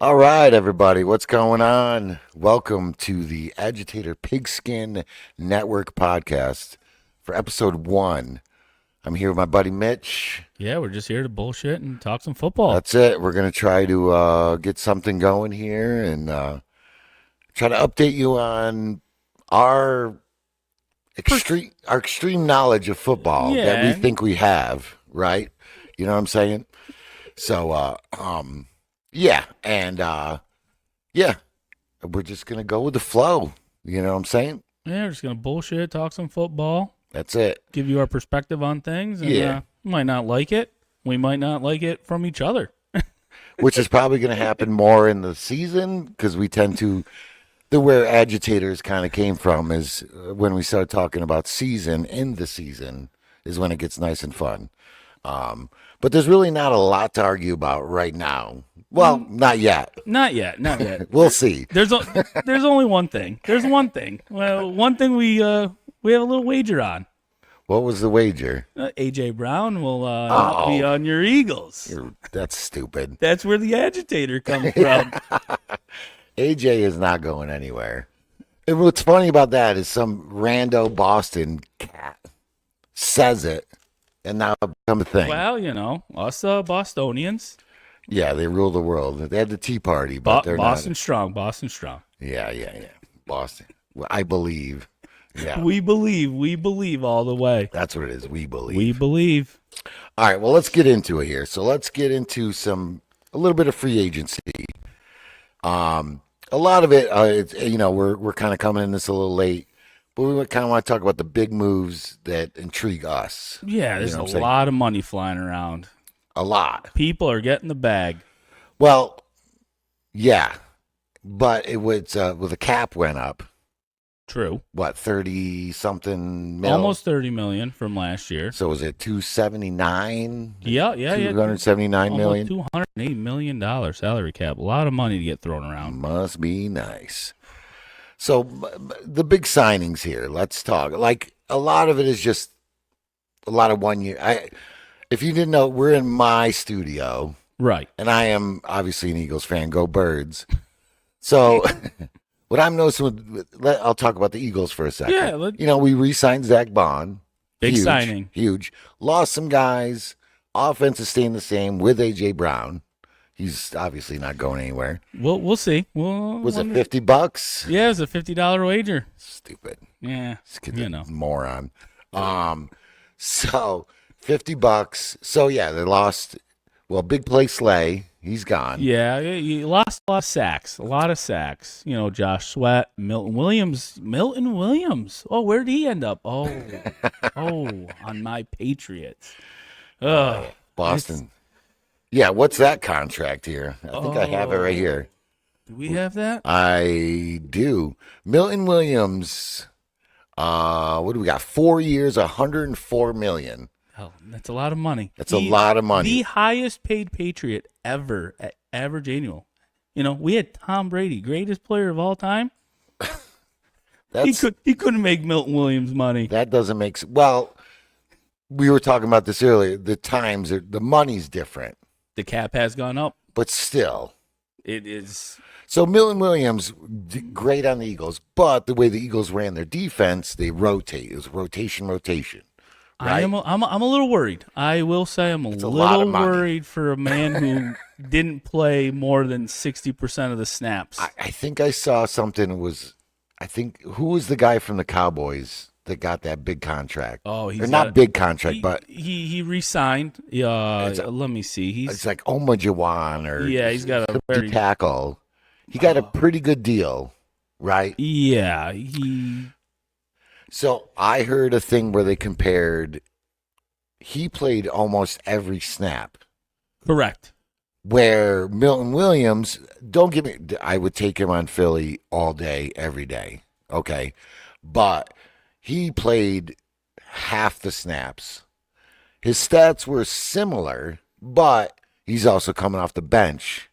All right, everybody, what's going on? Welcome to the Agitator Pigskin Network podcast for episode 1. I'm here with my buddy Mitch. Yeah, we're just here to bullshit and talk some football. That's it. We're going to try to get something going here and try to update you on our extreme knowledge of football that we Yeah. think we have, right? You know what I'm saying? So, yeah, and yeah, we're just gonna go with the flow. You know what I'm saying? Yeah, we're just gonna bullshit, talk some football, That's it. give you our perspective on things. And, Yeah. we might not like it. We might not like it from each other. Which is probably gonna happen more in the season because we tend to. Where agitators kind of came from is when we start talking about season in the season is when it gets nice and fun. But there's really not a lot to argue about right now. Well, not yet. Not yet. Not yet. We'll see. There's only one thing. There's one thing. Well, one thing we have a little wager on. What was the wager? AJ Brown will Oh. be on your Eagles. That's stupid. That's where the agitator comes from. AJ is not going anywhere. And what's funny about that is some rando Boston cat says it, and now it become a thing. Well, us Bostonians, Yeah, they rule the world. They had the Tea Party, but they're Boston strong, Boston strong. not. Yeah. Boston. Well, I believe. Yeah, We believe all the way. that's what it is. We believe. We believe. All right, well, let's get into it here. So let's get into a little bit of free agency. A lot of it, it's, we're kind of coming in this a little late, but we kind of want to talk about the big moves that intrigue us. Yeah, there's know a what I'm saying? lot of money flying around. A lot. People are getting the bag. Well, yeah, but it was well, the cap went up. True. What 30 something mil? Almost 30 million from last year. So was it 279? Yeah. 279 million. Almost $208 million salary cap. A lot of money to get thrown around. Must be nice. So the big signings here. Let's talk. Like a lot of it is just a lot of 1 year. If you didn't know, we're in my studio, Right. and I am obviously an Eagles fan. Go Birds! So what I'm noticing, I'll talk about the Eagles for a second. Yeah, We re-signed Zach Bond. Big Huge, signing. Huge. Lost some guys. Offense is staying the same with AJ Brown. He's obviously not going anywhere. We'll see. Was it $50? Yeah, it was a $50 wager. Stupid. Yeah. This kid's a moron. So $50. So yeah, they lost. Well, big play Slay. He's gone. Yeah, you lost a lot of sacks. A lot of sacks. Josh Sweat, Milton Williams. Milton Williams. Oh, where did he end up? Oh, on my Patriots. Ugh. Boston. Yeah, what's that contract here? I think I have it right here. Do we have that? I do. Milton Williams. What do we got? 4 years, $104 million. Oh, that's a lot of money. That's a lot of money. The highest paid Patriot ever at average annual. We had Tom Brady, greatest player of all time. He couldn't make Milton Williams money. That doesn't make sense. Well, we were talking about this earlier. The money's different, The cap has gone up. but still. It is. So Milton Williams, great on the Eagles, but the way the Eagles ran their defense, they rotate. It was rotation. Right? I'm a little worried. I will say I'm a It's a lot of little money. worried for a man who didn't play more than 60% of the snaps. I think I saw something. Who was the guy from the Cowboys that got that big contract? Oh, he's or not big contract, but he re-signed. Let me see. it's like Omajuwan or He's got a some very tackle. He got a pretty good deal, right? yeah. So I heard a thing where they compared. He played almost every snap. Correct. Where Milton Williams, don't give me, I would take him on Philly all day, every day. Okay. But he played half the snaps. His stats were similar, but he's also coming off the bench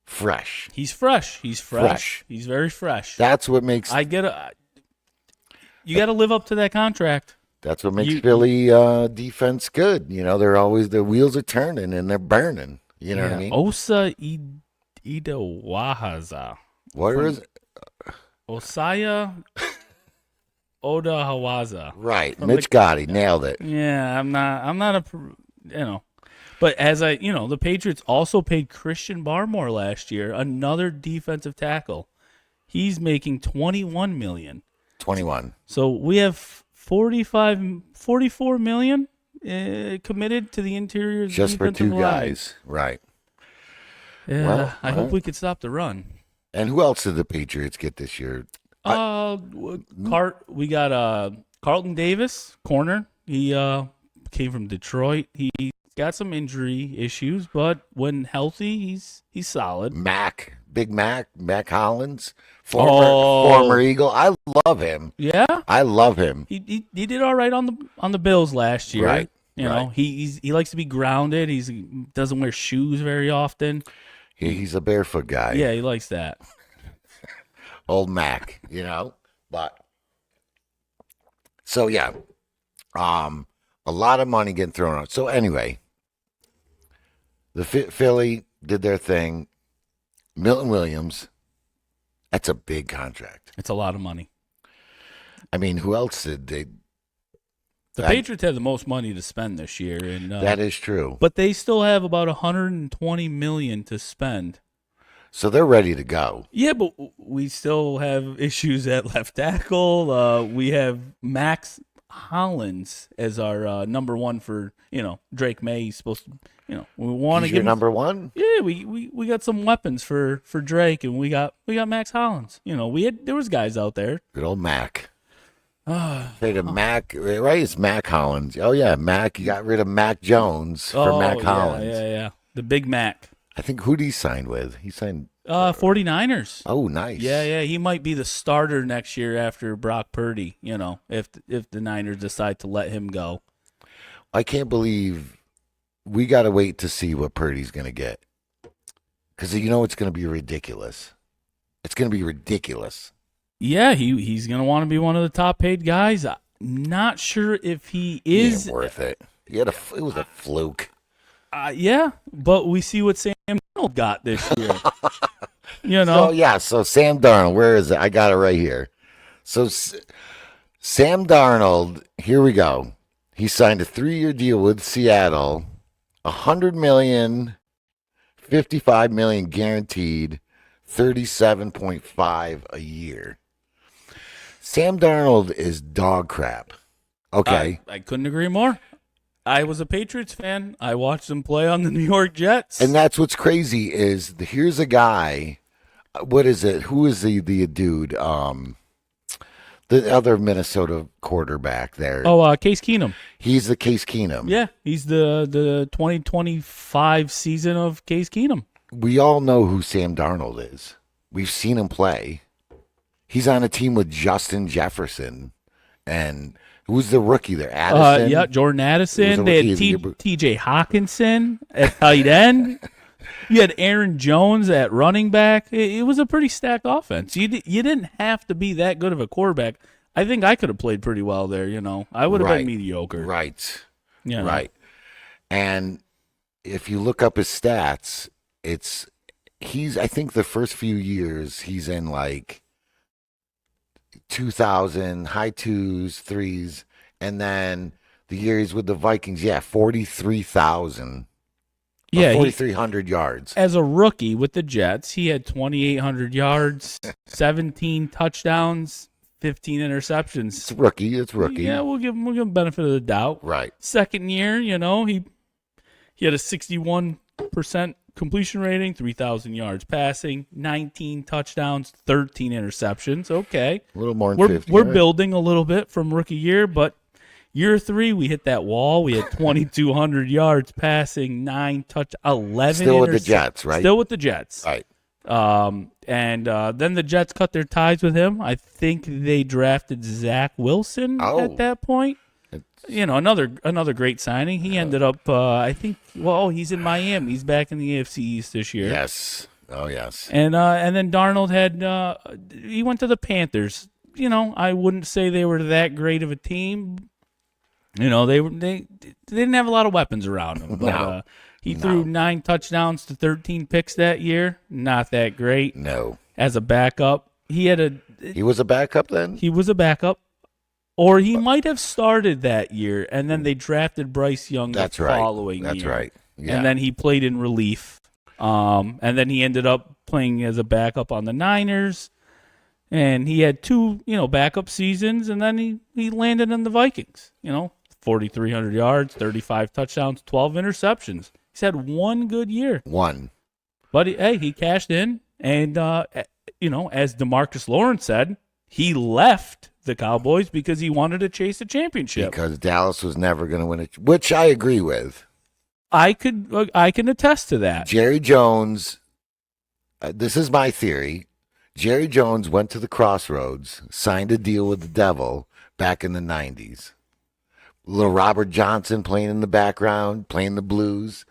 fresh. He's fresh. He's Fresh. He's very fresh. That's what makes I get it. You got to live up to that contract. That's what makes Philly defense good. They're always, the wheels are turning and they're burning. You know what I mean? Osa Ida Wahaza. What is it? Osaya Oda Hawaza. Right. From Mitch Gotti nailed it. Yeah, I'm not a, but the Patriots also paid Christian Barmore last year, another defensive tackle. He's making $21 million. 21. So we have 44 million committed to the interior Just for defensive two line. guys. Right. Yeah, Well, I hope we could stop the run. And who else did the Patriots get this year? We got Carlton Davis, corner. He came from Detroit. He got some injury issues, but when healthy, he's solid. Big Mac Hollins, former Eagle. I love him. Yeah, I love him. he did all right on the Bills last year. Right. You know, he likes to be grounded. He doesn't wear shoes very often. He's a barefoot guy. Yeah, he likes that. Old Mac, But so yeah, a lot of money getting thrown out. So anyway, the Philly did their thing. Milton Williams, that's a big contract. It's a lot of money. I mean, who else did they? The Patriots had the most money to spend this year, and that is true. but they still have about $120 million to spend. So they're ready to go. Yeah, but we still have issues at left tackle. We have Max Hollins as our number one for Drake May. He's supposed to we want to He's give your him, number one. Yeah, we got some weapons for Drake, and we got Max Hollins. There was guys out there. Good old Mac. Say to Mac, right? It's Mac Hollins. Oh yeah, Mac. You got rid of Mac Jones for Mac Hollins. Yeah. The Big Mac. I think who'd he sign with? He signed 49ers. Oh, nice. Yeah. He might be the starter next year after Brock Purdy. If the Niners decide to let him go. I can't believe we got to wait to see what Purdy's going to get. Because it's going to be ridiculous. It's going to be ridiculous. Yeah, he's going to want to be one of the top paid guys. I'm not sure if he is. He ain't worth it. It was a fluke. Yeah, but we see what Sam Darnold got this year. So Sam Darnold, where is it? I got it right here. So Sam Darnold, here we go. He signed a 3-year deal with Seattle, $100 million, $55 million guaranteed, 37.5 a year. Sam Darnold is dog crap. Okay. I couldn't agree more. I was a Patriots fan. I watched him play on the New York Jets. And that's what's crazy is here's a guy. What is it? Who is the dude? The other Minnesota quarterback there. Oh, Case Keenum. He's the Case Keenum. Yeah, he's the 2025 season of Case Keenum. We all know who Sam Darnold is. We've seen him play. He's on a team with Justin Jefferson. And who's the rookie there? Addison? Jordan Addison. They had rookie. T.J. Hawkinson at tight end. You had Aaron Jones at running back. It was a pretty stacked offense. You didn't have to be that good of a quarterback. I think I could have played pretty well there. I would have been mediocre. Right. Yeah. Right. And if you look up his stats, I think the first few years he's in like 2,000, high 2s, 3s, and then the year he's with the Vikings, 43,000. Yeah, 4,300 yards. As a rookie with the Jets, he had 2,800 yards, 17 touchdowns, 15 interceptions. It's rookie. Yeah, we'll give him benefit of the doubt. Right. Second year, he had a 61% completion rating, 3,000 yards passing, 19 touchdowns, 13 interceptions. Okay. A little more than 50. We're building a little bit from rookie year, but year 3, we hit that wall. We had 2,200 yards passing, 11 Still with the Jets, right? Still with the Jets. Right. And then the Jets cut their ties with him. I think they drafted Zach Wilson at that point. Another great signing. He ended up, I think, he's in Miami. He's back in the AFC East this year. Yes. Oh, yes. And then Darnold he went to the Panthers. I wouldn't say they were that great of a team. They didn't have a lot of weapons around him. But, No. he threw 9 touchdowns to 13 picks that year. Not that great. No. As a backup, he was a backup then? He was a backup. Or he might have started that year, and then they drafted Bryce Young That's the right. following year. That's right. Yeah. And then he played in relief. And then he ended up playing as a backup on the Niners. And he had 2, backup seasons, and then he landed in the Vikings. 4,300 yards, 35 touchdowns, 12 interceptions. He's had one good year. One. But, he cashed in. And, as DeMarcus Lawrence said, he left the Cowboys because he wanted to chase a championship. Because Dallas was never going to win it, which I agree with. I can attest to that. Jerry Jones, this is my theory. Jerry Jones went to the crossroads, signed a deal with the devil back in the 90s. Little Robert Johnson playing in the background, playing the blues,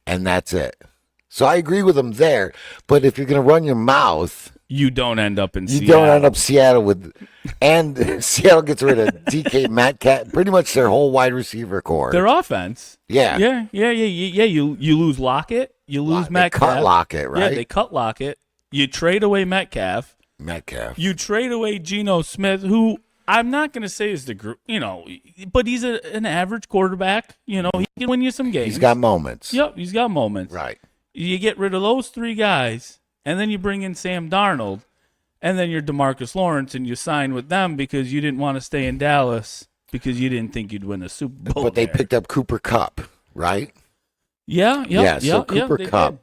and that's it. So I agree with him there. But if you're going to run your mouth, you don't end up in you Seattle. don't end up Seattle with, and Seattle gets rid of DK Metcalf, pretty much their whole wide receiver core. Their offense. Yeah. Yeah. You lose Lockett. You lose Metcalf. They cut Lockett, right? Yeah, they cut Lockett. You trade away Metcalf. Metcalf. You trade away Geno Smith, who I'm not going to say is but he's an average quarterback. He can win you some games. He's got moments. Yep, he's got moments. Right. You get rid of those 3 guys, and then you bring in Sam Darnold, and then you're DeMarcus Lawrence, and you sign with them because you didn't want to stay in Dallas because you didn't think you'd win a Super Bowl. But they there. picked up Cooper Kupp, right? Yeah. So Cooper Kupp.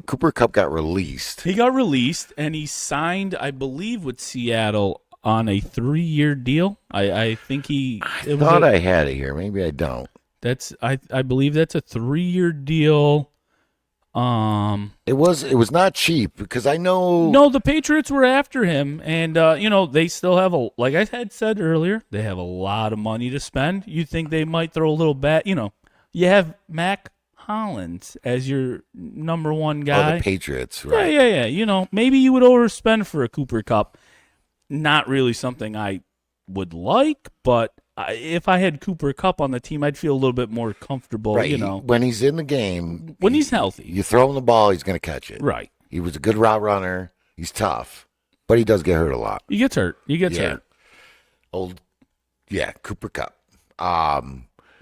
Cooper Kupp got released. He got released, and he signed, I believe, with Seattle on a 3-year deal. I think I thought I had it here. Maybe I don't. I believe that's a 3-year deal. It was not cheap because I know. No, the Patriots were after him, and they still have like I had said earlier, they have a lot of money to spend. You think they might throw a little bet? You have Mac Hollins as your number 1 guy. Oh, the Patriots, right? Yeah. Maybe you would overspend for a Cooper Kupp. Not really something I would like, but if I had Cooper Kupp on the team, I'd feel a little bit more comfortable. Right. When he's in the game, when he's healthy, you throw him the ball, he's going to catch it. Right. He was a good route runner. He's tough, but he does get hurt a lot. He gets hurt. hurt. Cooper Kupp.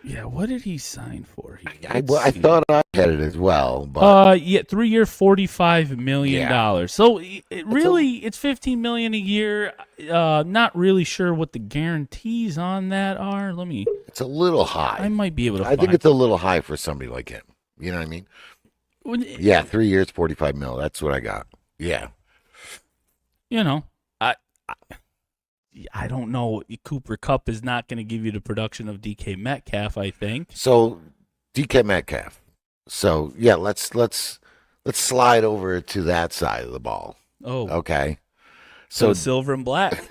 Yeah, what did he sign for? I thought I had it as well, but 3-year, $45 million. So it's $15 million a year. Not really sure what the guarantees on that are. it's a little high. I might be able to. I think it's a little high for somebody like him. You know what I mean? Yeah, 3 years, $45 million. That's what I got. Yeah. I don't know. Cooper Kupp is not going to give you the production of DK Metcalf, I think. So DK Metcalf. So yeah, let's slide over to that side of the ball. Oh, Okay. so So silver and black.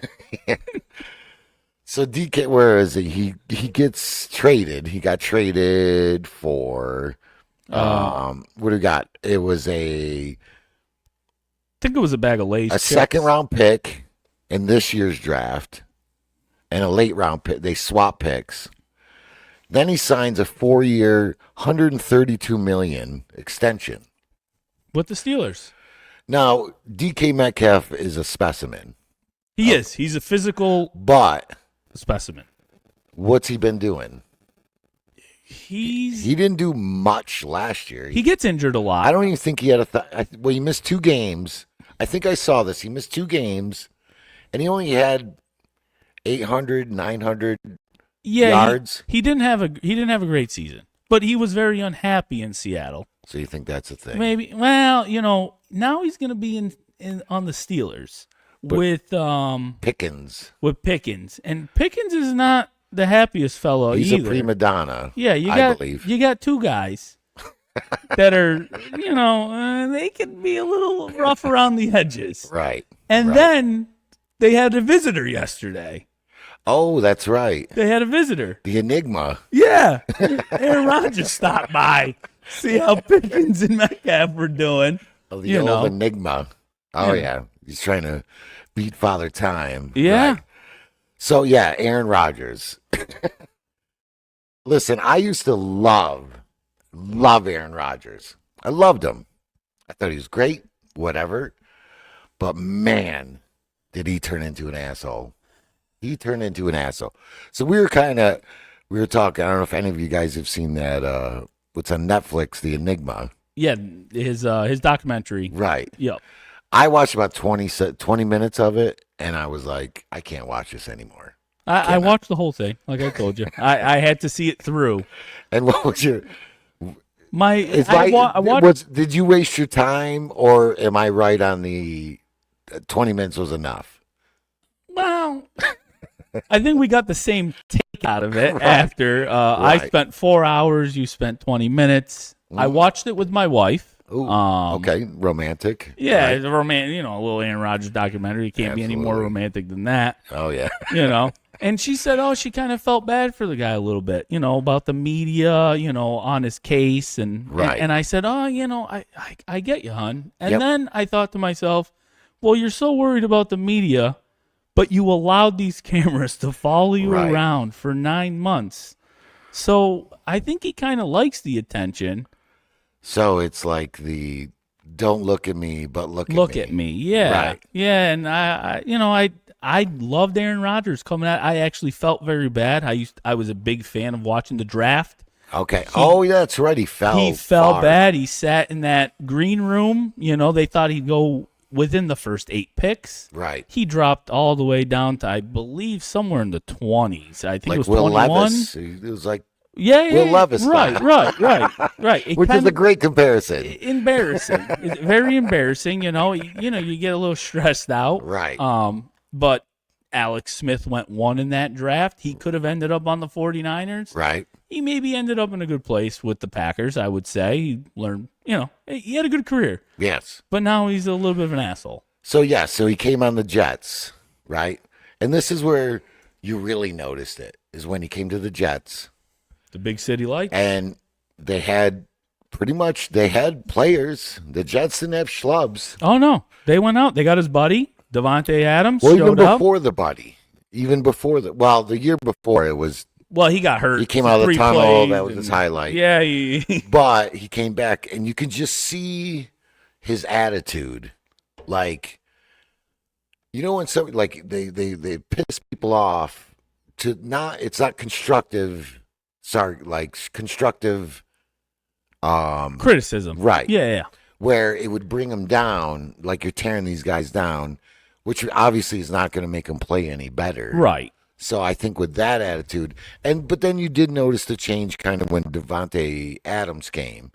so DK, where is he? He gets traded. He got traded for what do we got? It was I think it was a bag of Lay's. a second round pick in this year's draft and a late round pick. They swap picks. Then he signs a 4-year, $132 million extension. with the Steelers. Now, DK Metcalf is a specimen, He is. He's a physical but specimen. what's he been doing? He He didn't do much last year. gets injured a lot. I don't even think he had he missed 2 games. I think I saw this. He missed 2 games, and he only had 800, 900 yards. He didn't have a great season, but he was very unhappy in Seattle. So you think that's a thing? Maybe. Well, now he's going to be in on the Steelers with Pickens. Pickens, and Pickens is not the happiest fellow He's either. a prima donna. Yeah, I believe. you got 2 guys that are they can be a little rough around the edges. Right. And right. then they had a visitor yesterday. Oh, that's right. They had a visitor. The Enigma. Yeah. Aaron Rodgers stopped by. See how Pickens and Metcalf were doing. Oh, the old Enigma. Oh, yeah. He's trying to beat Father Time. Yeah. Right. So yeah, Aaron Rodgers. Listen, I used to love Aaron Rodgers. I loved him. I thought he was great, whatever. But man, did he turn into an asshole. He turned into an asshole. So we were talking, I don't know if any of you guys have seen that what's on Netflix, The Enigma. Yeah, his documentary. Right. Yep. I watched about 20 minutes of it and I was like, I can't watch this anymore. I watched the whole thing, like I told you. I had to see it through. And what was your I watched. did you waste your time or am I right on the 20 minutes was enough? Well, I think we got the same take out of it Right. after. I Right. spent 4 hours. You spent 20 minutes. I watched it with my wife. Ooh, okay, romantic. Yeah, Right. it's a a little Aaron Rodgers documentary. You can't be any more Absolutely. romantic than that, Oh yeah. And she said, oh, she kind of felt bad for the guy a little bit, about the media, on his case. Right. And I said, oh, I get you, hon. And Yep. then I thought to myself, well, you're so worried about the media, but you allowed these cameras to follow you Right. around for 9 months. So I think he kind of likes the attention. So it's like the don't look at me, but look At me. Yeah. Right. Yeah. And I loved Aaron Rodgers coming out. I actually felt very bad. I was a big fan of watching the draft. Okay. Oh, yeah, that's right. He He fell bad. He sat in that green room. They thought he'd go within the first 8 picks. Right. He dropped all the way down to, I believe, somewhere in the 20s. I think Like it was Will 21. Levis. It was like, Yeah, Will yeah, Levis Right. It which is kinda- a great comparison. embarrassing. It's very embarrassing. You get a little stressed out. Right. But Alex Smith went 1 in that draft. He could have ended up on the 49ers. Right. He maybe ended up in a good place with the Packers, I would say. He learned, he had a good career. Yes. But now he's a little bit of an asshole. So he came on the Jets, right? And this is where you really noticed it, is when he came to the Jets. The big city lights. And they had players. The Jets didn't have schlubs. Oh, no. They went out. They got his buddy, Devontae Adams, Well, even showed up. before the buddy. Even before the year before it was, Well, he got hurt. he came out of the 3 tunnel. plays That was and- his highlight. Yeah. But he came back, and you can just see his attitude. Like, when somebody, like, they piss people off, it's not constructive, constructive, Criticism. right. Yeah. Where it would bring them down, like you're tearing these guys down, which obviously is not going to make them play any better. Right. So I think with that attitude, but then you did notice the change kind of when Devontae Adams came.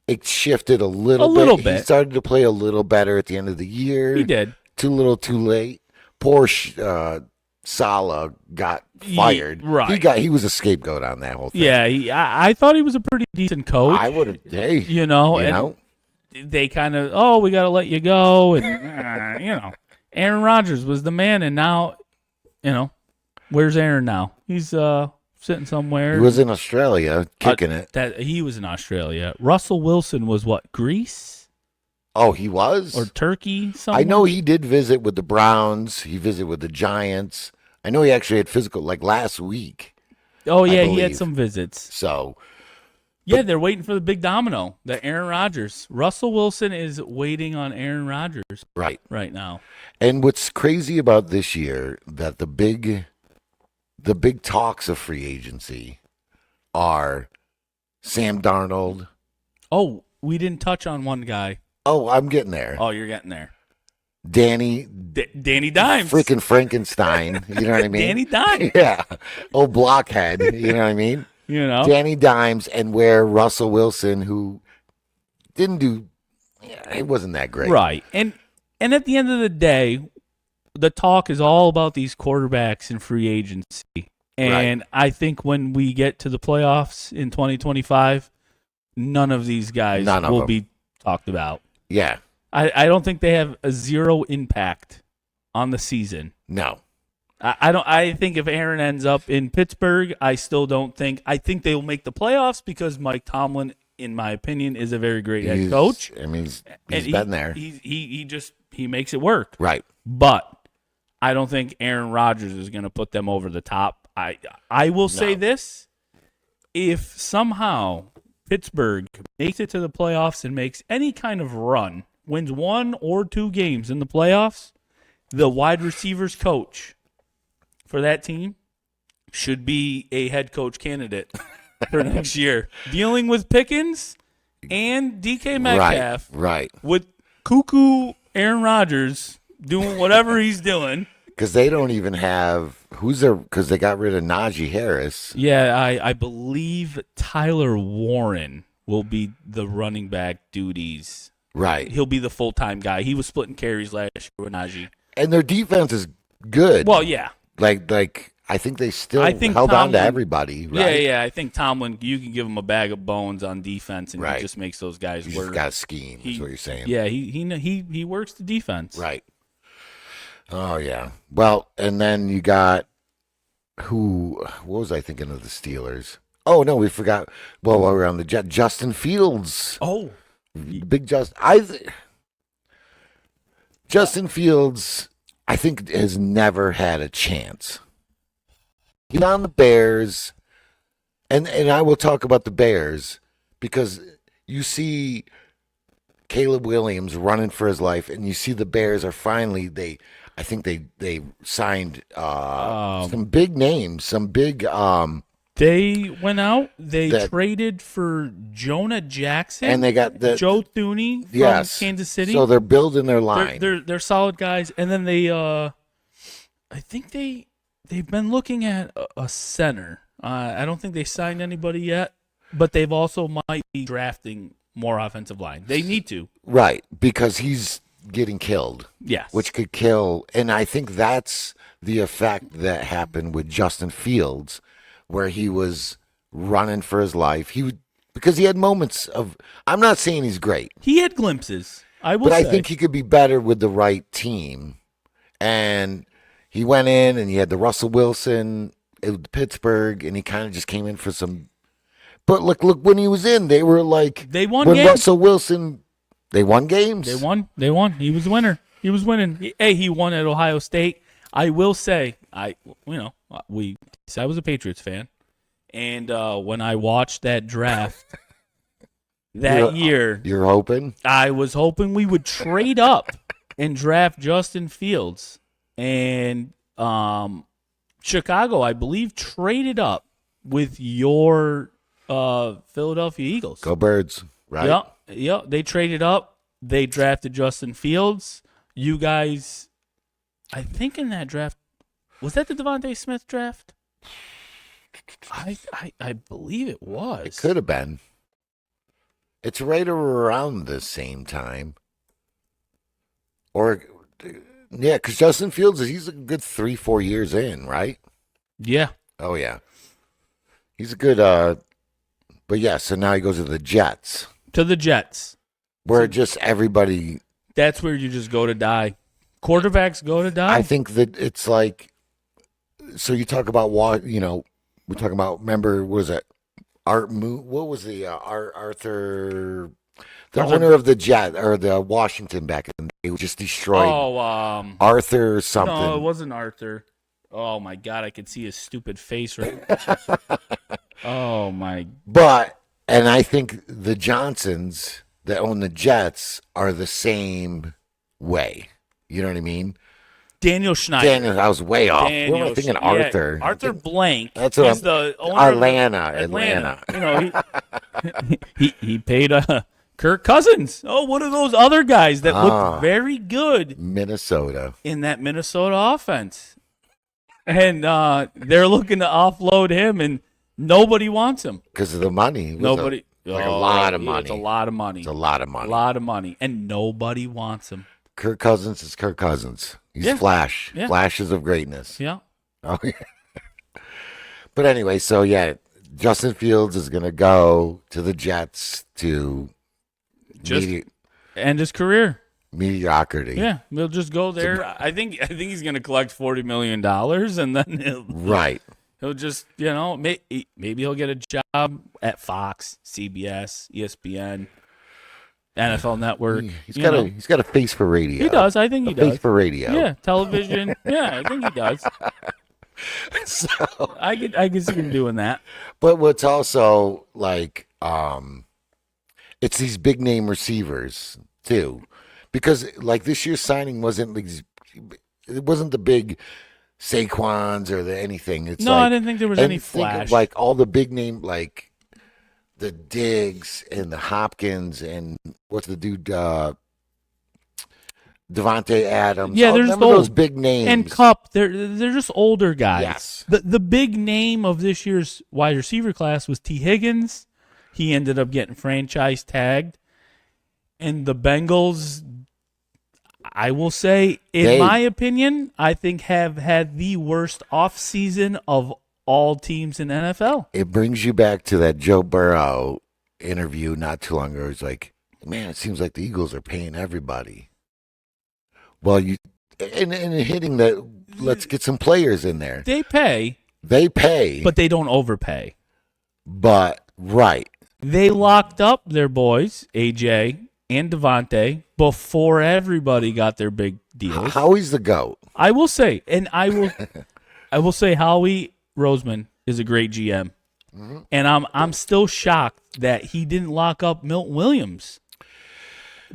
It shifted a little bit. He started to play a little better at the end of the year. He did. Too little, too late. Poor Salah got fired. Right. He was a scapegoat on that whole thing. Yeah. I thought he was a pretty decent coach. I would have. Hey, and they kind of, we got to let you go. And, Aaron Rodgers was the man. And now, where's Aaron now? He's sitting somewhere. he was in Australia kicking it. He was in Australia. Russell Wilson was what, Greece Oh, he was? or Turkey? Somewhere? I know he did visit with the Browns. He visited with the Giants. I know he actually had physical, like last week. Oh, yeah, he believe. had some visits. So, Yeah, they're waiting for the big domino, the Aaron Rodgers. Russell Wilson is waiting on Aaron Rodgers right. now. And what's crazy about this year, that the big talks of free agency are Sam Darnold. Oh, we didn't touch on one guy. Oh, I'm getting there. Oh, you're getting there. Danny Danny Dimes. freaking Frankenstein. You know what I mean? Danny Dimes. Yeah. Oh, blockhead. You know what I mean? Danny Dimes, and where Russell Wilson, who didn't do, it wasn't that great. Right. And at the end of the day, the talk is all about these quarterbacks and free agency. And I think when we get to the playoffs in 2025, none of these guys will be talked about. Yeah. I don't think they have a zero impact on the season. No. I think if Aaron ends up in Pittsburgh, I still don't think. I think they will make the playoffs because Mike Tomlin, in my opinion, is a very great head coach. I mean, he's been there. He makes it work. Right. But I don't think Aaron Rodgers is going to put them over the top. I will say this. If somehow Pittsburgh makes it to the playoffs and makes any kind of run, wins 1 or 2 games in the playoffs, the wide receivers coach for that team should be a head coach candidate for next year. Dealing with Pickens and DK Metcalf Right. with cuckoo Aaron Rodgers doing whatever he's doing. Because they don't even have because they got rid of Najee Harris. Yeah, I believe Tyler Warren will be the running back duties. Right. He'll be the full-time guy. He was splitting carries last year with Najee. And their defense is good. Well, yeah. Like I think they still I think held on to Tomlin- everybody. Right? Yeah. I think Tomlin, you can give him a bag of bones on defense, and Right. he just makes those guys You work. just got a scheme, is what you're saying. Yeah, he works the defense. Right. Oh yeah. Well, and then you got what was I thinking of the Steelers? Oh no, we forgot. Well, while we're on the Jet, Justin Fields, Oh, big Justin Fields, I think has never had a chance. He's on the Bears, and I will talk about the Bears because you see Caleb Williams running for his life, and you see the Bears are finally I think they signed some big names, some big they went out. They That- traded for Jonah Jackson and they got the Joe Thuney from yes, Kansas City. So they're building their line. They're solid guys, and then they I think they've been looking at a center. I don't think they signed anybody yet, but they've also might be drafting more offensive line. They need to. Right, because he's getting killed, Yes. which could kill. And I think that's the effect that happened with Justin Fields, where he was running for his life. Because he had moments of. I'm not saying he's great, He had glimpses. I will but say. I think he could be better with the right team. And he went in, and he had the Russell Wilson at Pittsburgh, and he kind of just came in for some. But look, when he was in, they were like They won when games. Russell Wilson. They won games. They won. He was a winner. He was winning. He won at Ohio State. I will say, I was a Patriots fan, and when I watched that draft that year, You're hoping? I was hoping we would trade up and draft Justin Fields, and Chicago, I believe, traded up with your Philadelphia Eagles. Go Birds, right? Yeah. They traded up. They drafted Justin Fields. You guys, I think in that draft, was that the Devontae Smith draft? I believe it was. Could have been. It's right around the same time. Or, yeah, because Justin Fields, he's a good 3-4 years in, right? Yeah. Oh, yeah. He's a good, but yeah, so now he goes to the Jets, To the Jets. where just everybody, That's where you just go to die. Quarterbacks go to die. I think that it's like, so you talk about what, we talk about, remember, what was it? What was the Arthur, the owner of the Jet, or the Washington back in the day, who just destroyed Arthur something. No, it wasn't Arthur. Oh my God, I could see his stupid face right now. Oh my. And I think the Johnsons that own the Jets are the same way. You know what I mean? Daniel Schneider. Daniel, I was way off. What am I thinking? Arthur. Arthur Blank. That's what He's the owner of Atlanta. You know, he paid Kirk Cousins. Oh, one of those other guys that looked very good Minnesota. in that Minnesota offense. And they're looking to offload him, and nobody wants him. Because of the money. It was Nobody. a lot of yeah, money. It's a lot of money. It's a lot of money. A lot of money, and nobody wants him. Kirk Cousins is Kirk Cousins. He's Yeah. Flash. Yeah. Flashes of greatness. Yeah. Oh, yeah. But anyway, so yeah, Justin Fields is going to go to the Jets to Just end his career. mediocrity. Yeah, he'll just go there. I think he's going to collect $40 million, and then Right. he'll just, maybe he'll get a job at Fox, CBS, ESPN. NFL Network. He's got a face for radio. He does. I think he does. Face for radio. Yeah, television. Yeah, I think he does. So, I could see him doing that. but what's also like, it's these big name receivers too, because like this year's signing it wasn't the big Saquons or the anything. It's No, like, I didn't think there was and any think of, flash. like all the big name, like the Diggs and the Hopkins and what's the dude, Devontae Adams. Yeah, all, they're just remember those old. big names. And Cup, they're just older guys. Yes. The big name of this year's wide receiver class was T. Higgins. He ended up getting franchise tagged. And the Bengals, I will say, in my opinion, I think have had the worst offseason of all teams in NFL. It brings you back to that Joe Burrow interview not too long ago. It's like, man, it seems like the Eagles are paying everybody. Well, and hitting that, let's get some players in there. They pay, They pay, but they don't overpay. but right. They locked up their boys, AJ and Devontae, before everybody got their big deals. Howie's the GOAT. I will say, and I will say, Howie Roseman is a great GM, and I'm still shocked that he didn't lock up Milton Williams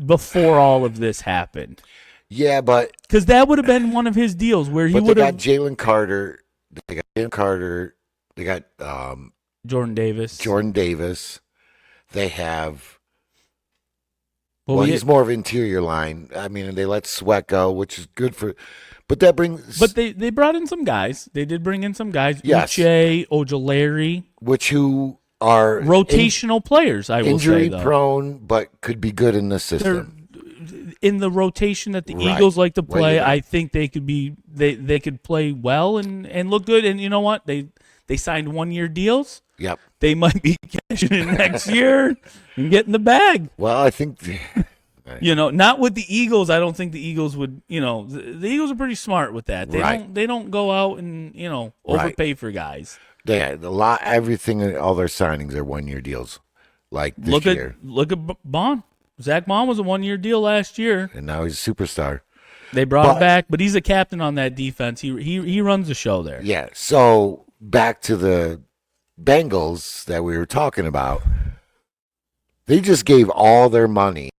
before all of this happened, Yeah, but because that would have been one of his deals where he they would got have Jalen Carter. They got Jalen Carter. They got Jordan Davis. Jordan Davis. They have. Well, Well, we he's had- more of interior line. I mean, and they let Sweat go, which is good for. But that brings. but they brought in some guys. They did bring in some guys. Yes. Uche, Ojulari, who are rotational players. I will injury say though. prone, but could be good in the They're system. in the rotation that the Right. Eagles like to Right, play. you're right. I think they could be they could play well and look good. And you know what? They signed 1-year deals. Yep. They might be cashing in next year and getting the bag. Well, I think. You know, not with the Eagles. I don't think the Eagles would. You know, the Eagles are pretty smart with that. They Right. don't go out and Right. overpay for guys. Everything, all their signings are 1-year deals. Like this year. Look at Bond. Zach Bond was a 1-year deal last year. And now he's a superstar. They brought him But- back, but he's a captain on that defense. He runs the show there. Yeah. So back to the Bengals that we were talking about. They just gave all their money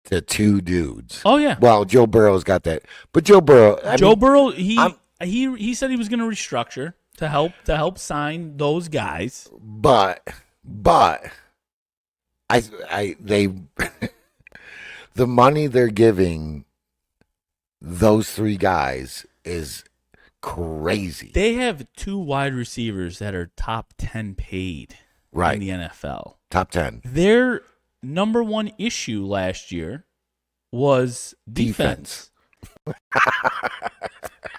to 2 dudes. Oh yeah. Well, Joe Burrow's got that. But Joe Burrow. Joe Burrow, I'm- he said he was going to restructure to help sign those guys. But they the money they're giving those 3 guys is crazy. They have 2 wide receivers that are top 10 paid Right. in the NFL. Top 10. Their number one issue last year was defense.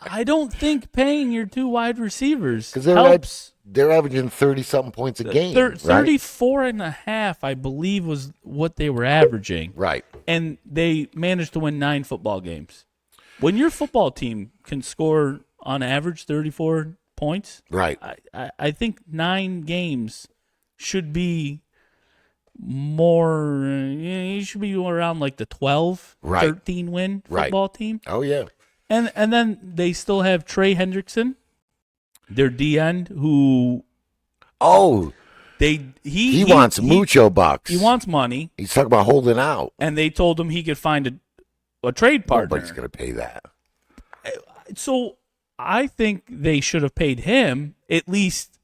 I don't think paying your 2 wide receivers 'Cause helps. They're averaging 30-something points a game. Right? 34 and a half, I believe, was what they were averaging. Right. And they managed to win 9 football games. When your football team can score on average 34 points, Right. I think 9 games should be more. You should be around like the 12, Right. 13 win Right. football team. Oh, yeah. And then they still have Trey Hendrickson, their D end, who Oh, he he wants mucho bucks. He wants money, He's talking about holding out. and they told him he could find a trade partner. Nobody's going to pay that. So I think they should have paid him. At least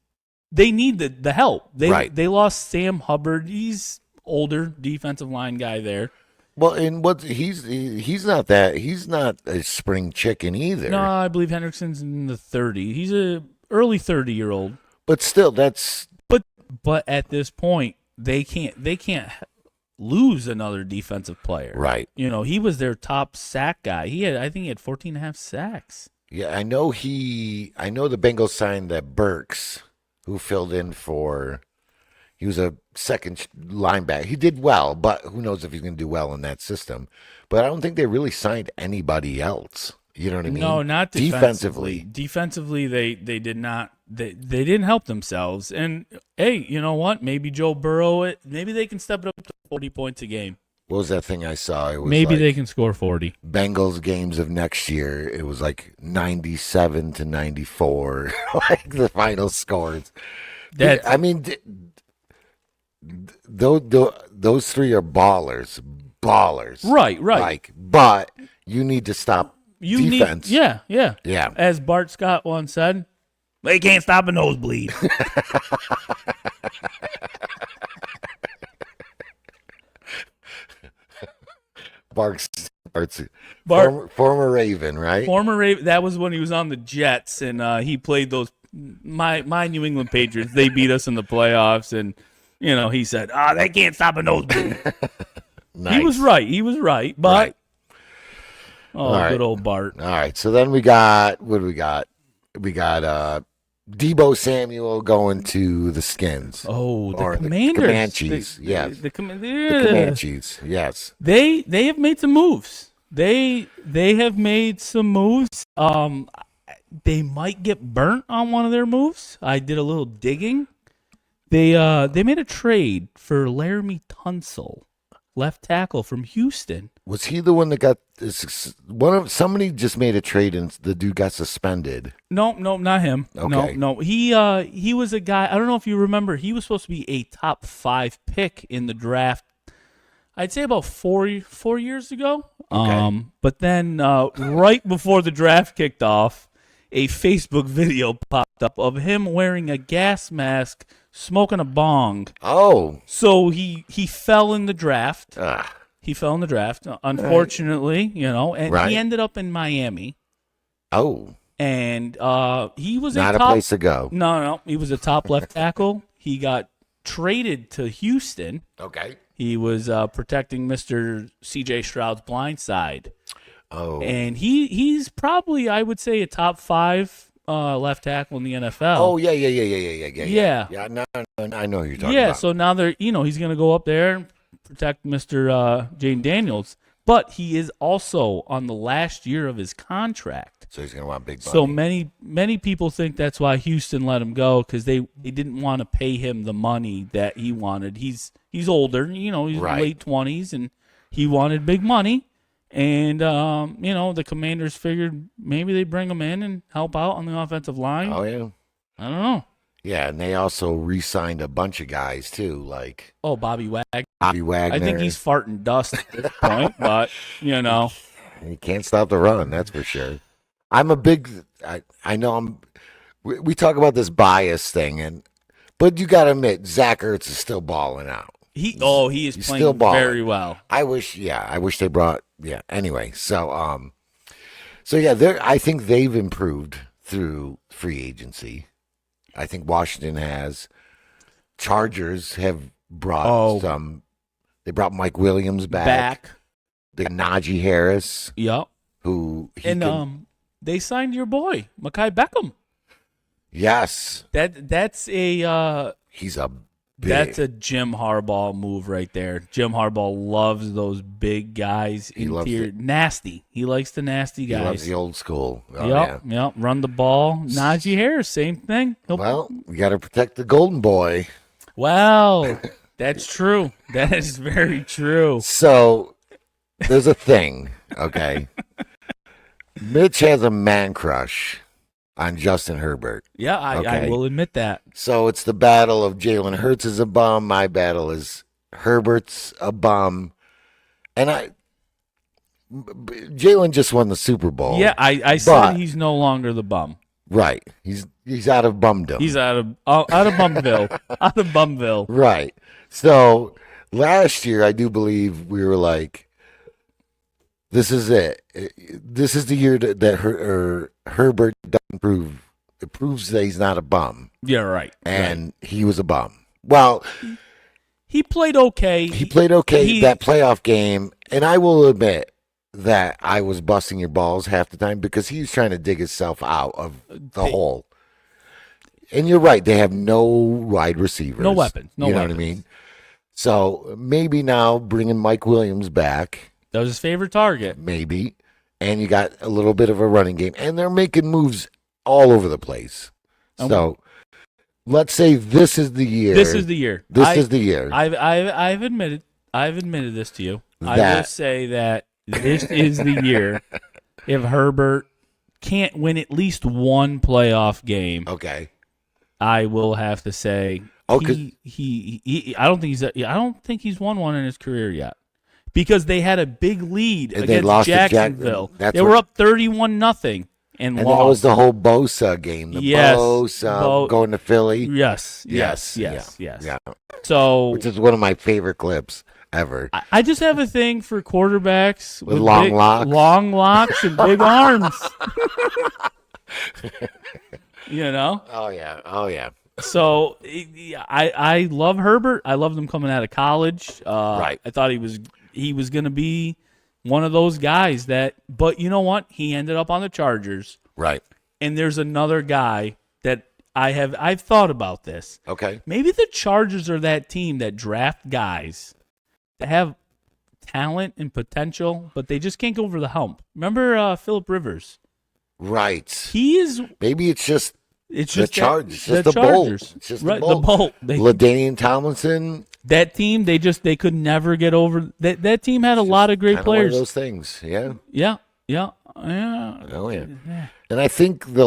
they need the help. Right. They lost Sam Hubbard. He's older defensive line guy there. Well, and what he's not a spring chicken either. No, I believe Hendrickson's in the 30. He's a early 30-year-old. But still, that's But at this point, they can't lose another defensive player. right. You know, he was their top sack guy. I think he had 14 and a half sacks. Yeah, I know the Bengals signed that Burks, who filled in for. He was a second linebacker. He did well, but who knows if he's going to do well in that system. But I don't think they really signed anybody else. You know what I mean? No, not defensively. Defensively, they did not. They didn't help themselves. And hey, you know what? Maybe Joe Burrow. Maybe they can step it up to 40 points a game. What was that thing I saw? It was Maybe like they can score 40. Bengals games of next year. It was like 97-94, like the final scores. That's I mean, those three are ballers. right. Like, but you need to stop defense. Yeah. Yeah. As Bart Scott once said, they can't stop a nosebleed. Barks, Bart- former Raven, right? Former Raven, that was when he was on the Jets, and he played those. My New England Patriots, they beat us in the playoffs, and he said, they can't stop a nosebleed. Nice. He was right, but Right. right. right. Good old Bart. All right. So then we got, what do we got? We got Debo Samuel going to the Skins. Oh, the Or the Commanders, Comanches, yes. the The Comanches, yes. They have made some moves. They have made some moves. They might get burnt on one of their moves. I did a little digging. They made a trade for Laramie Tunsil, left tackle from Houston. Was he the one that got somebody just made a trade and the dude got suspended? No, not him. Okay. No. He was a guy. I don't know if you remember. He was supposed to be a top 5 pick in the draft. I'd say about 4 years ago. Okay. But then right before the draft kicked off, a Facebook video popped up of him wearing a gas mask, smoking a bong. Oh. So he fell in the draft. Ah. He fell in the draft, unfortunately, and Right. he ended up in Miami. Oh. And he was Not a a top, place to go. No, he was a top left tackle. He got traded to Houston. Okay. He was protecting Mr. C.J. Stroud's blind side. Oh. And he's probably, I would say, a top 5 left tackle in the NFL. Oh, yeah. Yeah. Yeah, no, I know who you're talking Yeah, about. so now he's going to go up there and protect Mr. Jane Daniels. But he is also on the last year of his contract. So he's going to want big money. So many people think that's why Houston let him go, because they didn't want to pay him the money that he wanted. He's older, he's Right. late 20s, and he wanted big money. And the Commanders figured maybe they bring him in and help out on the offensive line. Oh, yeah. I don't know. Yeah, and they also re-signed a bunch of guys, too, like Oh, Bobby Wag. Bobby Wagner. I think he's farting dust at this point, but He can't stop the run, that's for sure. I'm a big. I know we talk about this bias thing, but you got to admit Zach Ertz is still balling out. he is he's playing still balling. very well. I wish they brought. Yeah. Anyway, so I think they've improved through free agency. I think Washington has. Chargers have brought some. They brought Mike Williams back. They got Najee Harris, Yep. who they signed your boy Mekhi Beckham. Yes, That's a he's a big. that's a Jim Harbaugh move right there. Jim Harbaugh loves those big guys. He loves it. Nasty. He likes the nasty He guys. loves the old school. Oh, yeah. Yep. Run the ball. Najee Harris, same thing. Well, we got to protect the golden boy. Well, that's true. That is very true. So there's a thing, okay? Mitch has a man crush on Justin Herbert. Yeah, I Okay. will admit that. So it's the battle of Jalen Hurts is a bum. My battle is Herbert's a bum. And Jalen just won the Super Bowl. Yeah, I said But- he's no longer the bum. Right. He's out of bumdom. He's out of Bumville. Out of Bumville. Right. So last year, I do believe we were like, this is it. This is the year that Herbert doesn't prove. It proves that he's not a bum. Yeah, right. And he was a bum. Well, He played okay. he played okay he- that playoff game. And I will admit that I was busting your balls half the time because he was trying to dig himself out of the hole. And you're right. They have no wide receivers. No weapons. No you know weapons. what I mean? So maybe now bringing Mike Williams back, That was his favorite target. maybe, and you got a little bit of a running game, and they're making moves all over the place. So let's say this is the year. This is the year. This is the year I've admitted this to you. I will say that this is the year if Herbert can't win at least one playoff game. Okay. I will have to say he I don't think he's won one in his career yet. Because they had a big lead And they against lost to Jacksonville. That's They were up 31-0 and And lost. that was the whole Bosa game. The Yes. Bosa going to Philly. Yes. Yeah. So Which is one of my favorite clips ever. I just have a thing for quarterbacks With long locks. long locks and big arms. You know? Oh yeah. So I love Herbert. I loved him coming out of college. Right. I thought he was going to be one of those guys but you know what? He ended up on the Chargers. Right. And there's another guy that I've thought about this. Okay. Maybe the Chargers are that team that draft guys that have talent and potential, but they just can't go over the hump. Remember Phillip Rivers? Right. He is. Maybe it's just It's the just Chargers. It's the just the Bolt. Chargers. It's just right, the Bolt. They, LaDainian Tomlinson. that team, they could never get over. That team had a lot of great Kinda one of players. those things. Yeah. Yeah. Oh yeah. And I think the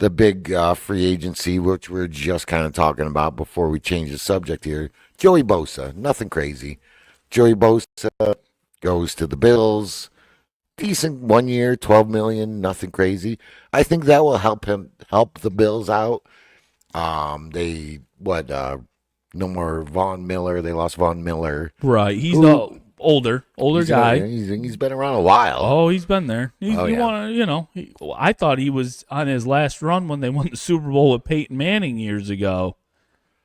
big free agency, which we're just kind of talking about before we change the subject here, Joey Bosa. Nothing crazy. Joey Bosa goes to the Bills. Decent 1 year, $12 million, nothing crazy. I think that will help the Bills out. No more Von Miller. They lost Von Miller. Right. He's the older guy. He's been around a while. Oh, he's been there. I thought he was on his last run when they won the Super Bowl with Peyton Manning years ago.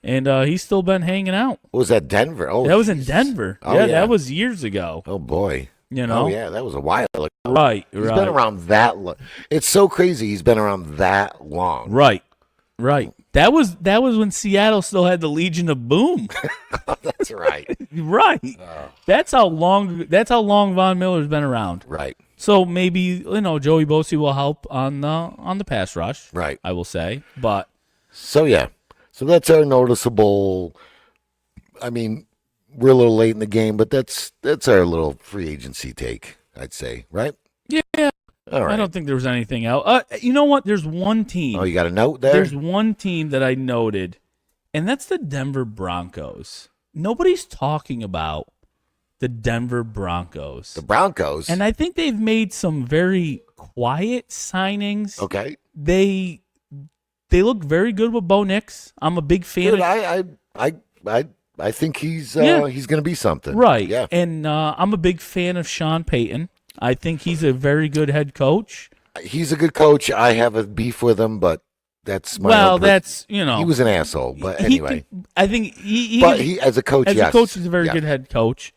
And he's still been hanging out. What was that, Denver? Oh, that was in Denver. Oh, yeah, yeah. that was years ago. Oh, boy. You know? Oh, yeah, that was a while ago. Right. He's been around that long. It's so crazy he's been around that long. Right. That was when Seattle still had the Legion of Boom. That's right. Right. That's how long Von Miller's been around. Right. So maybe, Joey Bosa will help on the pass rush. Right. I will say. But so yeah. So that's our noticeable. I mean, we're a little late in the game, but that's our little free agency take, I'd say, right? Yeah. All right. I don't think there was anything else. You know what? There's one team. Oh, you got a note there? There's one team that I noted, and that's the Denver Broncos. Nobody's talking about the Denver Broncos. The Broncos. And I think they've made some very quiet signings. Okay. They look very good with Bo Nix. I'm a big fan Dude, I think he's going to be something. Right. Yeah. And I'm a big fan of Sean Payton. I think he's a very good head coach. He's a good coach. I have a beef with him, but that's my he was an asshole, but anyway. I think he as a coach, a coach, he's a very good head coach.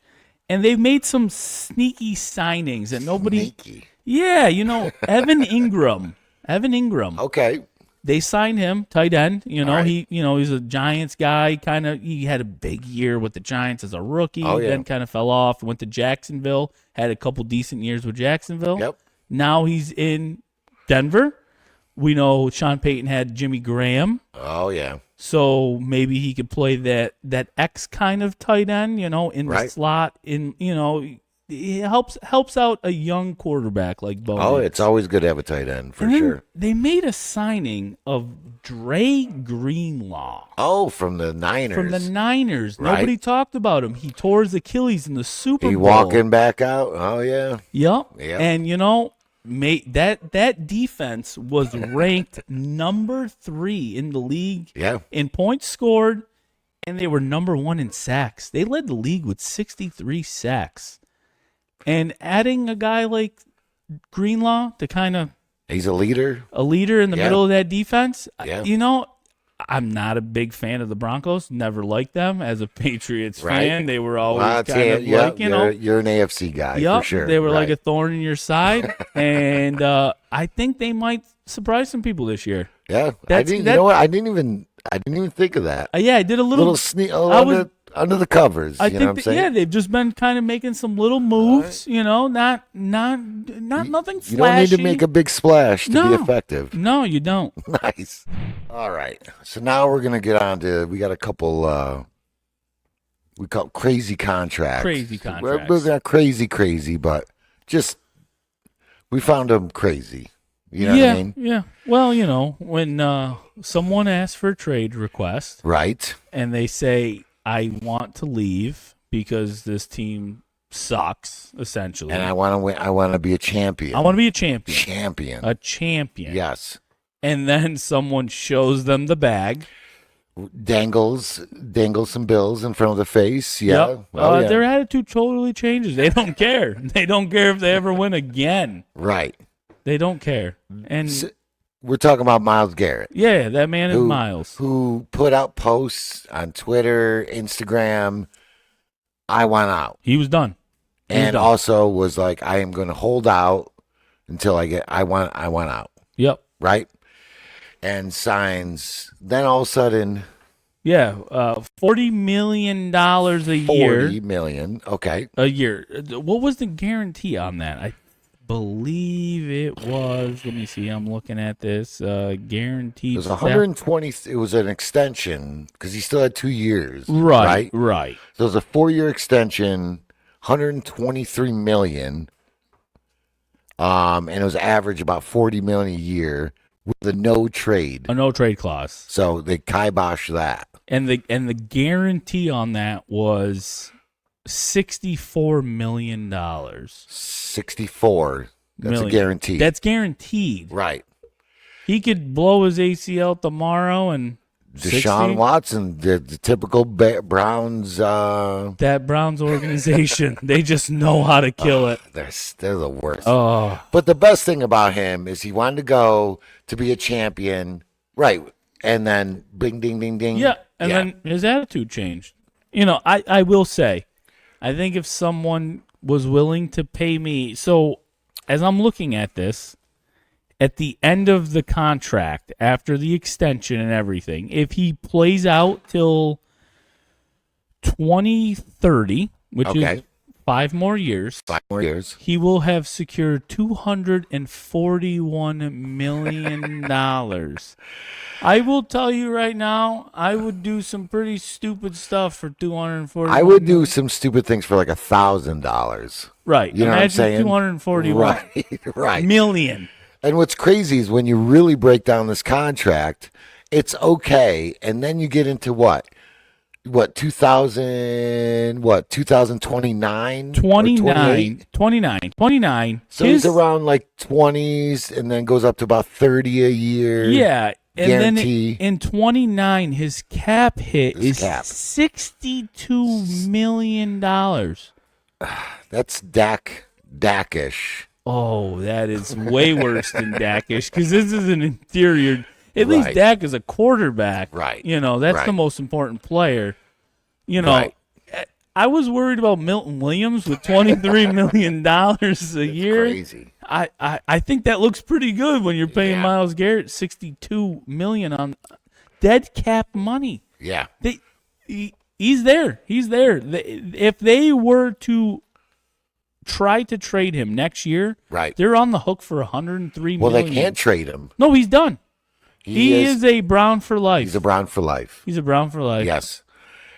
And they've made some sneaky signings that nobody. Sneaky. Yeah, Evan Ingram. Okay. They signed him, tight end. Right. He's a Giants guy. He had a big year with the Giants as a rookie. Oh, yeah. Then kind of fell off. Went to Jacksonville. Had a couple decent years with Jacksonville. Yep. Now he's in Denver. We know Sean Payton had Jimmy Graham. Oh yeah. So maybe he could play that X kind of tight end, in the slot. It helps out a young quarterback like Bo. Oh, it's always good to have a tight end for and then sure. They made a signing of Dre Greenlaw. Oh, from the Niners. Right. Nobody talked about him. He tore his Achilles in the Super Bowl. He walking back out. Oh yeah. Yep. Yep. And that defense was ranked number 3 in the league. Yeah. In points scored, and they were number 1 in sacks. They led the league with 63 sacks. And adding a guy like Greenlaw to kind of he's a leader in the middle of that defense. Yeah. I'm not a big fan of the Broncos. Never liked them as a Patriots fan. They were always you're an AFC guy for sure. They were like a thorn in your side, and I think they might surprise some people this year. Yeah, I didn't even think of that. Yeah, I did a little sneak under the covers. I think they've just been kind of making some little moves. Right. Not nothing flashy. You don't need to make a big splash to be effective. No, you don't. Nice. All right. So now we're gonna get on to. We got a couple we call it crazy contract. Crazy We're contracts. not crazy, but just we found him crazy. You know yeah, what I mean? yeah. Well, when someone asks for a trade request Right. and they say, "I want to leave because this team sucks," essentially, And I want to win. I want to be a champion. I want to be a champion. champion. A champion. Yes. And then someone shows them the bag. Dangles some bills in front of the face. Yeah. Yep. Oh, yeah. Their attitude totally changes. They don't care. They don't care if they ever win again. Right. They don't care. And We're talking about Myles Garrett, yeah, that man is Who- Miles. who put out posts on Twitter, Instagram. I want out, He was done. He was and done. also was like, I am going to hold out until I want out. Yep. Right. And signs. Then all of a sudden, Yeah. $40 million a year. 40 million. Okay. A year. What was the guarantee on that? I believe it was. Let me see. I'm looking at this. Guaranteed. It was 120. It was an extension because he still had 2 years. Right. Right. So it was a 4-year extension, 123 million. And it was average about 40 million a year with a no trade. A no trade clause. So they kiboshed that. And the guarantee on that was $64 million. 64. That's Million. a guarantee. That's guaranteed. right. He could blow his ACL tomorrow and Deshaun 60? Watson, the typical Browns. That Browns organization, they just know how to kill it. They're the worst. Oh, But the best thing about him is he wanted to go to be a champion, right? And then bing, ding, ding, ding. yeah. And then his attitude changed. I will say, I think if someone was willing to pay me, so as I'm looking at this, at the end of the contract, after the extension and everything, if he plays out till 2030, which Okay. is 5 more years, 5 more years. he will have secured $241 million. I will tell you right now, I would do some pretty stupid stuff for 240. I would do some stupid things for like $1,000. Right. You know what I'm Imagine saying? 241 Right, right. million. And what's crazy is when you really break down this contract, it's okay, and then you get into what 2029, 29. So he's around like 20s, and then goes up to about 30 a year. Yeah. And guarantee. then in 29, his cap hit His is cap. $62 million. That's Dakish. Oh, that is way worse than Dakish because this is an interior. At least Right. Dak is a quarterback. Right. That's the Right. most important player. Right. I was worried about Milton Williams with $23 million a year. Crazy. I think that looks pretty good when you're paying Yeah. Myles Garrett $62 million on dead cap money. Yeah. He's there. He's there. If they were to try to trade him next year, Right. they're on the hook for $103 Well, million. they can't trade him. No, he's done. He is a Brown for life. He's a Brown for life. He's a Brown for life. Yes.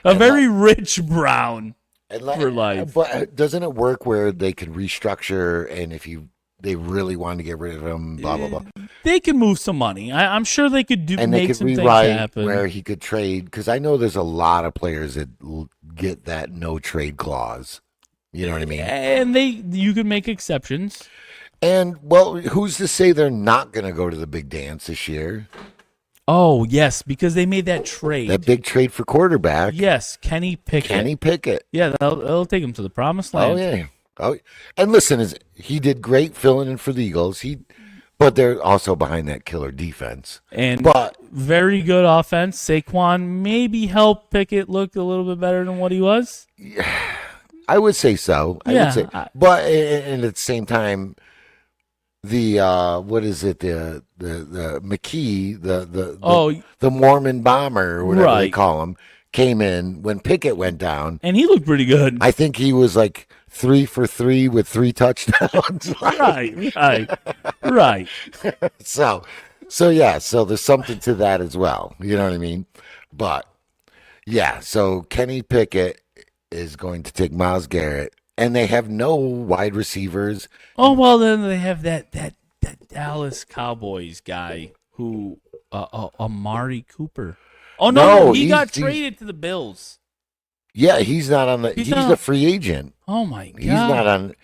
A very rich Brown. For life. But doesn't it work where they could restructure, and if they really wanted to get rid of him, blah blah blah, They could move some money. I'm sure they could and they make could some things rewrite happen. where he could trade? Because I know there's a lot of players that get that no trade clause. You know what I mean? And you could make exceptions. And well, who's to say they're not going to go to the big dance this year? Oh, yes, because they made that trade. That big trade for quarterback, Yes, Kenny Pickett. Kenny Pickett. Yeah, they'll take him to the promised land. Oh yeah. Oh, and listen, he did great filling in for the Eagles. But they're also behind that killer defense. And But very good offense. Saquon maybe helped Pickett look a little bit better than what he was. I would say so. I Yeah, would say, but and at the same time, the what is it? The McKee, the Mormon bomber, or whatever they Right. call him, came in when Pickett went down. And he looked pretty good. I think he was like 3 for 3 with 3 touchdowns. Right. So yeah, so there's something to that as well. You know what I mean? But yeah, so Kenny Pickett is going to take Myles Garrett, and they have no wide receivers. Oh well, then they have that Dallas Cowboys guy who Amari Cooper. Oh no, he got traded to the Bills. Yeah, he's not on the. He's a free agent. Oh my god, he's not on.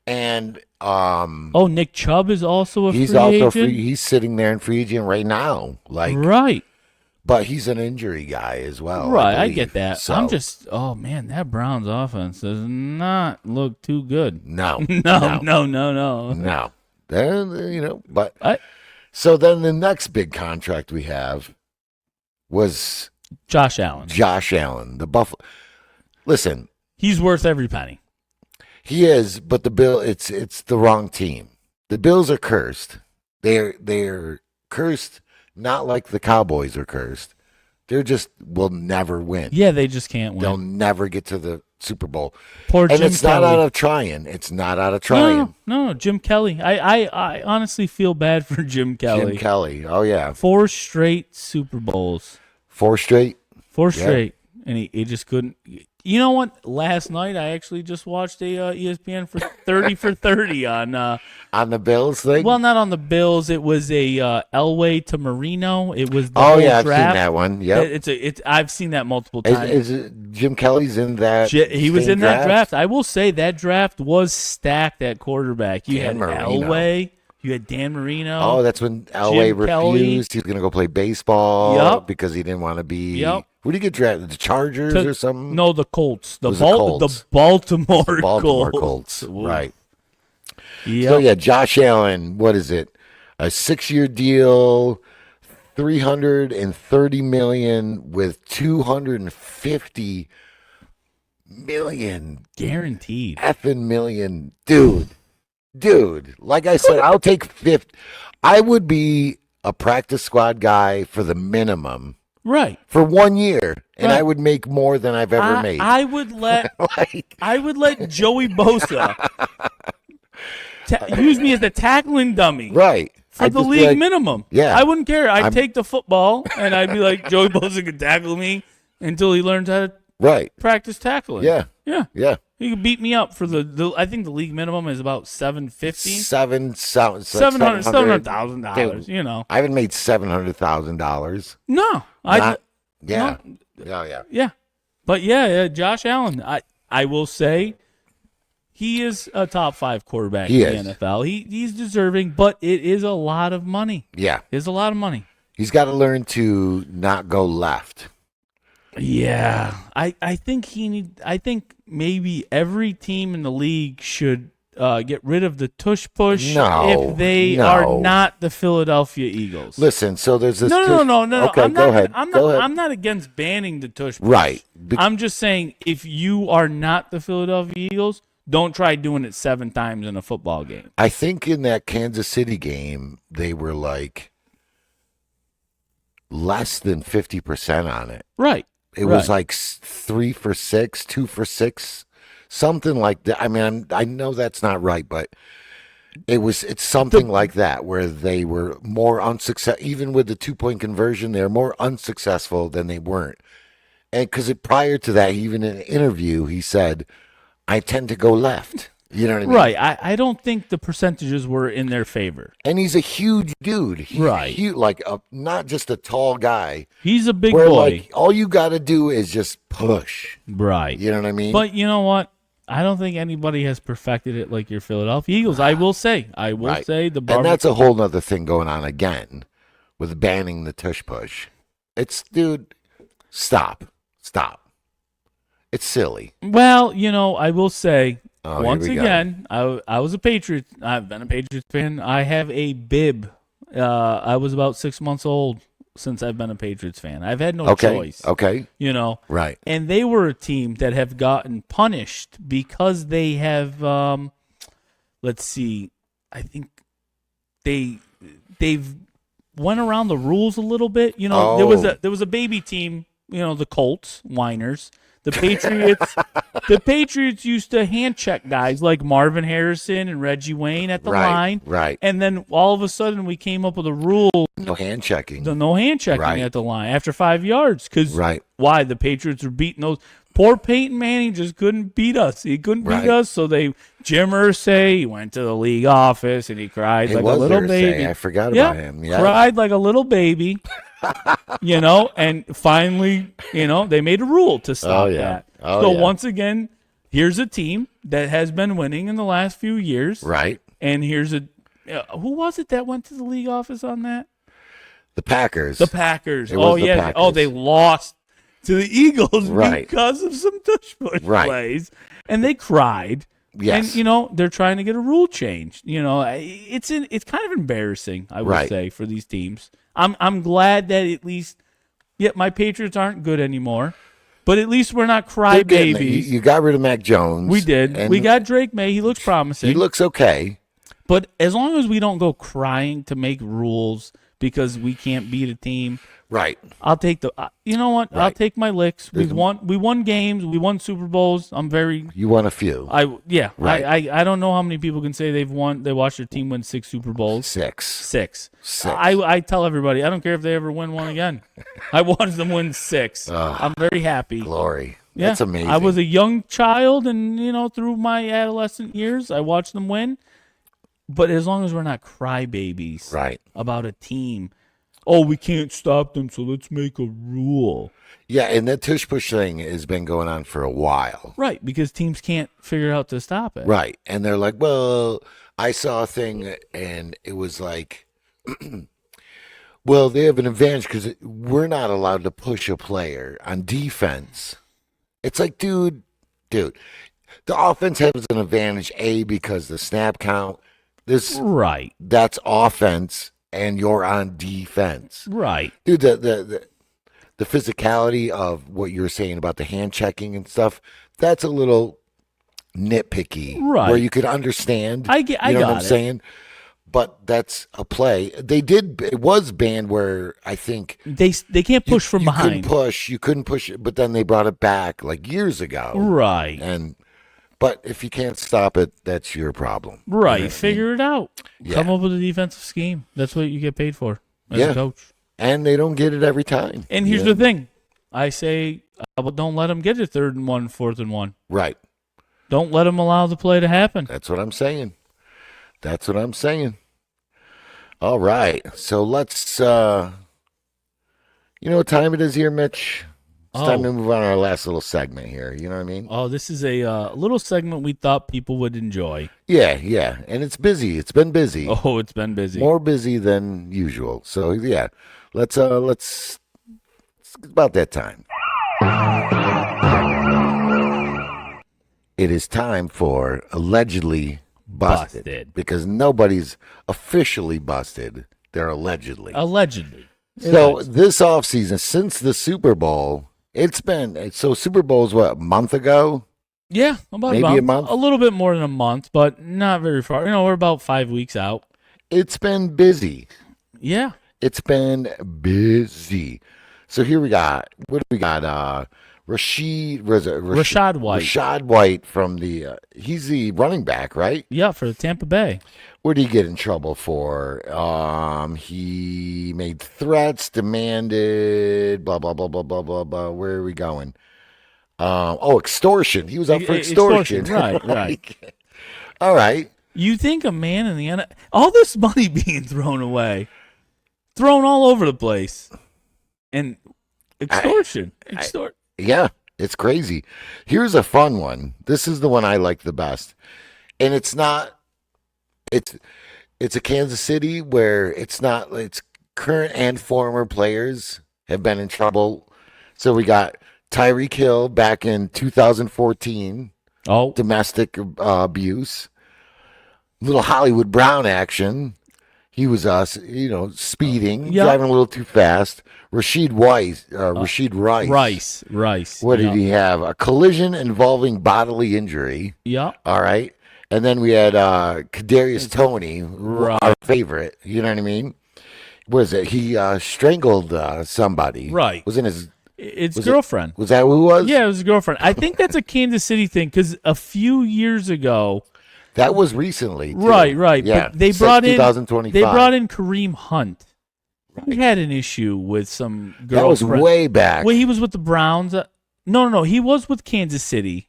And oh, Nick Chubb is also a he's free also agent? free. He's sitting there in free agent right now. Like right. But he's an injury guy as well. Right, I get that. So, I'm just, oh man, that Browns offense does not look too good. no, No. They're, but so then the next big contract we have was Josh Allen. The Buffalo. Listen, he's worth every penny. he is, but it's the wrong team. The Bills are cursed. They're cursed. Not like the Cowboys are cursed. They're just will never win. Yeah, they just can't win. They'll never get to the Super Bowl. Poor and Jim it's Kelly. not out of trying. It's not out of trying. No, Jim Kelly. I honestly feel bad for Jim Kelly. Jim Kelly. Oh yeah. 4 straight Super Bowls. 4 straight. 4 straight. And he just couldn't. You know what? Last night I actually just watched a ESPN for 30 for 30 on the Bills thing. Well, not on the Bills. It was a Elway to Marino. It was the oh whole yeah, I've draft. seen that one. Yeah, I've seen that multiple times. Is it Jim Kelly's in that? He was same in that draft. I will say that draft was stacked at quarterback. You had Elway. You had Dan Marino. Oh, that's when Elway Jim Kelly. refused. He was going to go play baseball Yep. because he didn't want to be. Yep. Who did he get drafted? The Chargers or something? No, the Colts. The was the Colts. The Baltimore Colts. Right. Yep. So yeah, Josh Allen. What is it? A 6-year deal, $330 million with $250 million guaranteed. effing million, dude. Like I said, I'll take 50. I would be a practice squad guy for the minimum. Right. For 1 year, and Right. I would make more than I've ever made. I would let Joey Bosa use me as the tackling dummy. Right. For I'd the just be league like, minimum. Yeah. I wouldn't care. I'd take the football and I'd be like, Joey Bosa could tackle me until he learns how to Right. practice tackling. Yeah. Yeah. Yeah. He could beat me up for the I think the league minimum is about $750. $700,000, you know. I haven't made $700,000. No. Yeah. Yeah. But yeah, Josh Allen, I will say he is a top 5 quarterback in the NFL. He's deserving, but it is a lot of money. Yeah. It's a lot of money. He's got to learn to not go left. Yeah. I think maybe every team in the league should get rid of the tush push if they are not the Philadelphia Eagles. Listen, so there's this. No. Okay, go ahead. I'm not against banning the tush push. Right. I'm just saying if you are not the Philadelphia Eagles, don't try doing it 7 times in a football game. I think in that Kansas City game, they were like less than 50% on it. Right. It was like 3 for 6, 2 for 6, something like that. I mean, I know that's not right, but it's something like that where they were more unsuccessful. Even with the 2-point conversion, they're more unsuccessful than they weren't. And because prior to that, even in an interview, he said, I tend to go left. You know what I mean? Right. I don't think the percentages were in their favor. And he's a huge dude. He's right. Huge, like not just a tall guy. He's a big where, boy. Like, all you got to do is just push. Right. You know what I mean? But you know what? I don't think anybody has perfected it like your Philadelphia Eagles. I will say. Say the and that's a whole other thing going on again with banning the tush push. It's, dude, stop. It's silly. Well, I will say, Oh, once again, I was a Patriot. I've been a Patriots fan. I have a bib. I was about 6 months old since I've been a Patriots fan. I've had no choice. Okay. Right. And they were a team that have gotten punished because they have, let's see, I think they've went around the rules a little bit. There was a baby team, the Colts, whiners. The Patriots used to hand check guys like Marvin Harrison and Reggie Wayne at the line. Right. And then all of a sudden we came up with a rule. No hand checking. No hand checking at the line after 5 yards. Because why? The Patriots were beating those. Poor Peyton Manning just couldn't beat us. He couldn't beat Right. us, so Jim Irsay, he went to the league office and he cried It like a was little Irsay. baby. I forgot Yeah, about him. Yeah. cried like a little baby. And finally, they made a rule to stop Oh, yeah. that. Oh, So yeah. once again, here's a team that has been winning in the last few years. Right. And here's who was it that went to the league office on that? The Packers. The Packers. It was Oh, the yeah. Packers. Oh, they lost to the Eagles Right. because of some tush-push Right. plays. And they cried. Yes. And, they're trying to get a rule changed. It's kind of embarrassing, I would Right. say, for these teams. I'm glad that at least, my Patriots aren't good anymore, but at least we're not They're getting it. crybabies. You got rid of Mac Jones. We did. and We got Drake May. He looks promising. He looks okay. But as long as we don't go crying to make rules because we can't beat a team, Right. I'll take you know what? I'll Right. take my licks. We won games. We won Super Bowls. I'm very. You won a few. Right. Right. I don't know how many people can say they watched their team win 6 Super Bowls. Six. Six. Six. I tell everybody, I don't care if they ever win one again. I watched them win 6. I'm very happy. Glory. Yeah, That's amazing. I was a young child, and through my adolescent years, I watched them win. But as long as we're not crybabies Right. about a team, we can't stop them, so let's make a rule. Yeah, and that tush push thing has been going on for a while. Right, because teams can't figure out to stop it. Right. And they're like, well, I saw a thing and it was like, well, they have an advantage because we're not allowed to push a player on defense. It's like, dude, the offense has an advantage, because the snap count, Right. that's offense and you're on defense. Right. Dude, the physicality of what you're saying about the hand checking and stuff, that's a little nitpicky. Right. Where you could understand. I you know what got I'm it. saying? But that's a play. It was banned where I think They can't push from you behind. you couldn't push it, but then they brought it back like years ago. Right. But if you can't stop it, that's your problem. Right. You know what I mean? Figure it out. Yeah. Come up with a defensive scheme. That's what you get paid for as Yeah. a coach. And they don't get it every time. And here's Yeah. the thing. I say, don't let them get it 3rd and 1, 4th and 1. Right. Don't let them allow the play to happen. That's what I'm saying. That's what I'm saying. All right. So let's, you know what time it is here, Mitch? It's time to move on to our last little segment here. You know what I mean? Oh, this is a little segment we thought people would enjoy. Yeah, yeah. And it's busy. It's been busy. Oh, it's been busy. More busy than usual. So yeah. It's about that time. It is time for Allegedly Busted. Busted. Because nobody's officially busted. They're allegedly. Allegedly. So this offseason, since the Super Bowl, Super Bowl's what, a month ago? Yeah, about Maybe a month? A little bit more than a month, but not very far. We're about 5 weeks out. It's been busy. Yeah. It's been busy. So here we got, what do we got? Rashad White. Rashad White from he's the running back, right? Yeah, for Tampa Bay. What did he get in trouble for? He made threats, demanded, blah, blah, blah, blah, blah, blah, blah. Where are we going? Extortion. He was up for extortion. Right. All right. You think a man in the NFL, all this money being thrown away, thrown all over the place, and extortion. Yeah, it's crazy. Here's a fun one. This is the one I like the best. And it's a Kansas City where it's current and former players have been in trouble. So we got Tyreek Hill back in 2014, domestic abuse. Little Hollywood Brown action. He was speeding, driving a little too fast. Rashad Rice. What did he have? A collision involving bodily injury. Yeah. All right. And then we had Kadarius Toney, our favorite. You know what I mean? What is it? He strangled somebody. Right. It's girlfriend. Was that who it was? Yeah, it was his girlfriend. I think that's a Kansas City thing because a few years ago. That was recently. Too. Right. Yeah. But they brought in 2025. They brought in Kareem Hunt. He had an issue with some girl. That was way back. When he was with the Browns. No. He was with Kansas City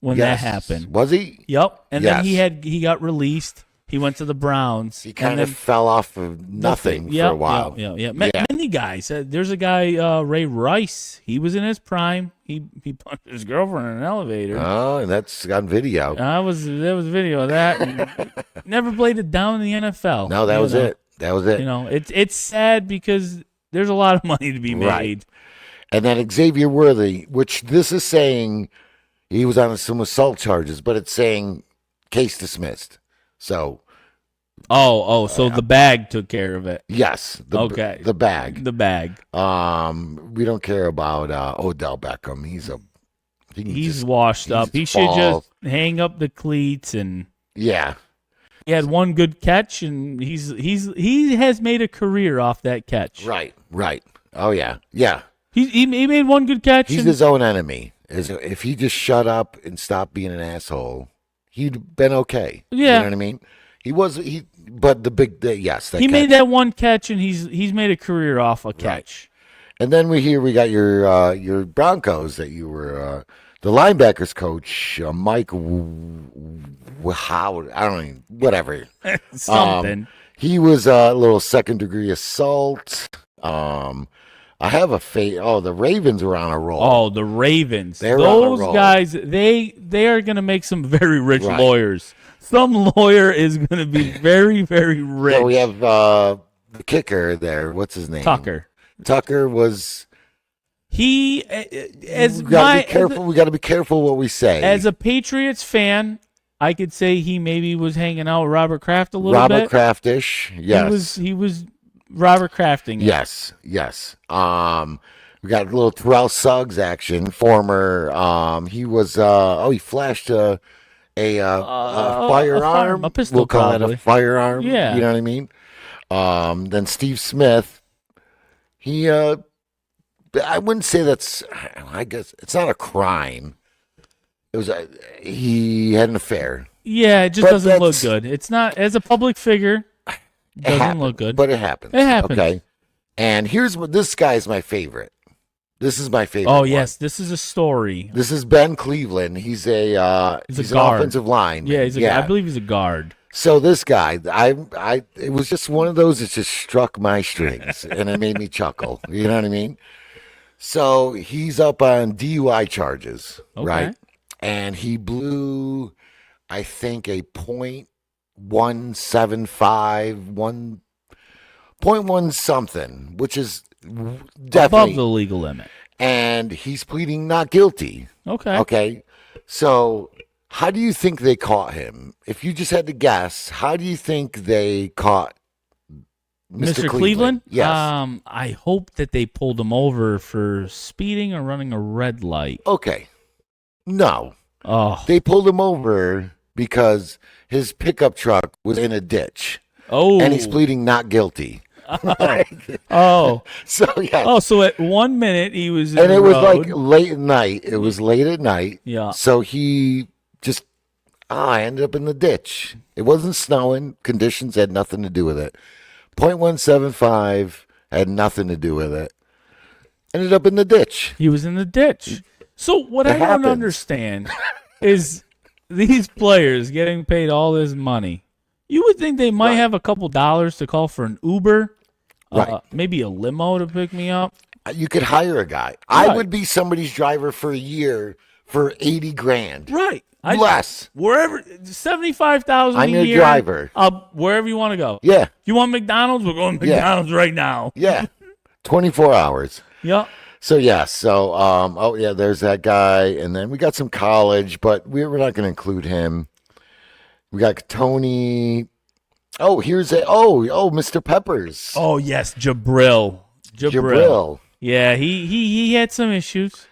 when that Yes. happened. Was he? Yep. And then Yes. he got released. He went to the Browns. He kind of fell off of nothing for a while. Yeah. Many guys. There's a guy, Ray Rice. He was in his prime. He punched his girlfriend in an elevator. Oh, and that's on video. There was video of that. And never played it down in the NFL. No, that You was know? it. That was it. You know, it's sad because there's a lot of money to be made. Right. And then Xavier Worthy, which this is saying he was on some assault charges, but it's saying case dismissed. So, So the bag took care of it. yes, Okay. the bag. The bag. We don't care about Odell Beckham. He's washed up. He should just hang up the cleats, and yeah. he had one good catch, and he has made a career off that catch. Right. Oh yeah. He made one good catch. He's and, his own enemy. If he just shut up and stopped being an asshole, he'd been okay. Yeah. You know what I mean? But yes. he made that one catch, and he's made a career off a catch. And then we got your Broncos that you were the linebackers coach, Mike Howard. I don't even, whatever. Something. He was a little second degree assault. I have the Ravens were on a roll. Oh, the Ravens. They're on a Those roll. guys, they are going to make some very rich Right. lawyers. Some lawyer is going to be very, very rich. So we have the kicker there. What's his name? Tucker. Tucker was. He, as We gotta my be careful. We got to be careful what we say. as a Patriots fan, I could say he maybe was hanging out with Robert Kraft a little Robert bit. Kraftish. Yes. He was Robert Crafting. it. Yes. We got a little Terrell Suggs action. Former. He was. He flashed a firearm. A pistol, We'll call probably. it a firearm. Yeah. You know what I mean? Then Steve Smith. He. I wouldn't say that's. I guess it's not a crime. It was. He had an affair. Yeah, it just But doesn't look that's- good. It's not, as a public figure, It doesn't happened, look good. But it happens. It happens. Okay. And here's what this guy's my favorite. This is my favorite. Oh, one. yes, this is a story. This is Ben Cleveland. He's an guard. offensive line. Yeah, I believe he's a guard. So this guy, it was just one of those that just struck my strings, and it made me chuckle. You know what I mean? So he's up on DUI charges, Okay. right? And he blew, I think, a .175, 1.1 something, which is definitely Above the legal limit. and he's pleading not guilty. Okay. Okay. So, how do you think they caught him? If you just had to guess, how do you think they caught Mr. Cleveland? Yes. I hope that they pulled him over for speeding or running a red light. Okay. No. Oh. They pulled him over because his pickup truck was in a ditch Oh. and he's pleading not guilty. Oh. So, yeah. Oh, so at 1 minute he was in And the it was road. like late at night. It was late at night. Yeah. So he just, I ended up in the ditch. It wasn't snowing. Conditions had nothing to do with it. .175 had nothing to do with it. Ended up in the ditch. He was in the ditch. So what It I don't happens. understand is these players getting paid all this money. You would think they might Right. have a couple dollars to call for an Uber, Right. maybe a limo to pick me up. You could hire a guy. I Right. would be somebody's driver for a year for 80 grand. Right. Less. Wherever 75,000 I'm a your year. driver. Wherever you want to go. Yeah. You want McDonald's? We're going to Yeah. McDonald's right now. Yeah. 24 hours. Yep. So yeah, there's that guy, and then we got some college, but we're not going to include him. We got Tony. Oh, Mr. Peppers. Oh yes, Jabril. Jabril Yeah, he had some issues.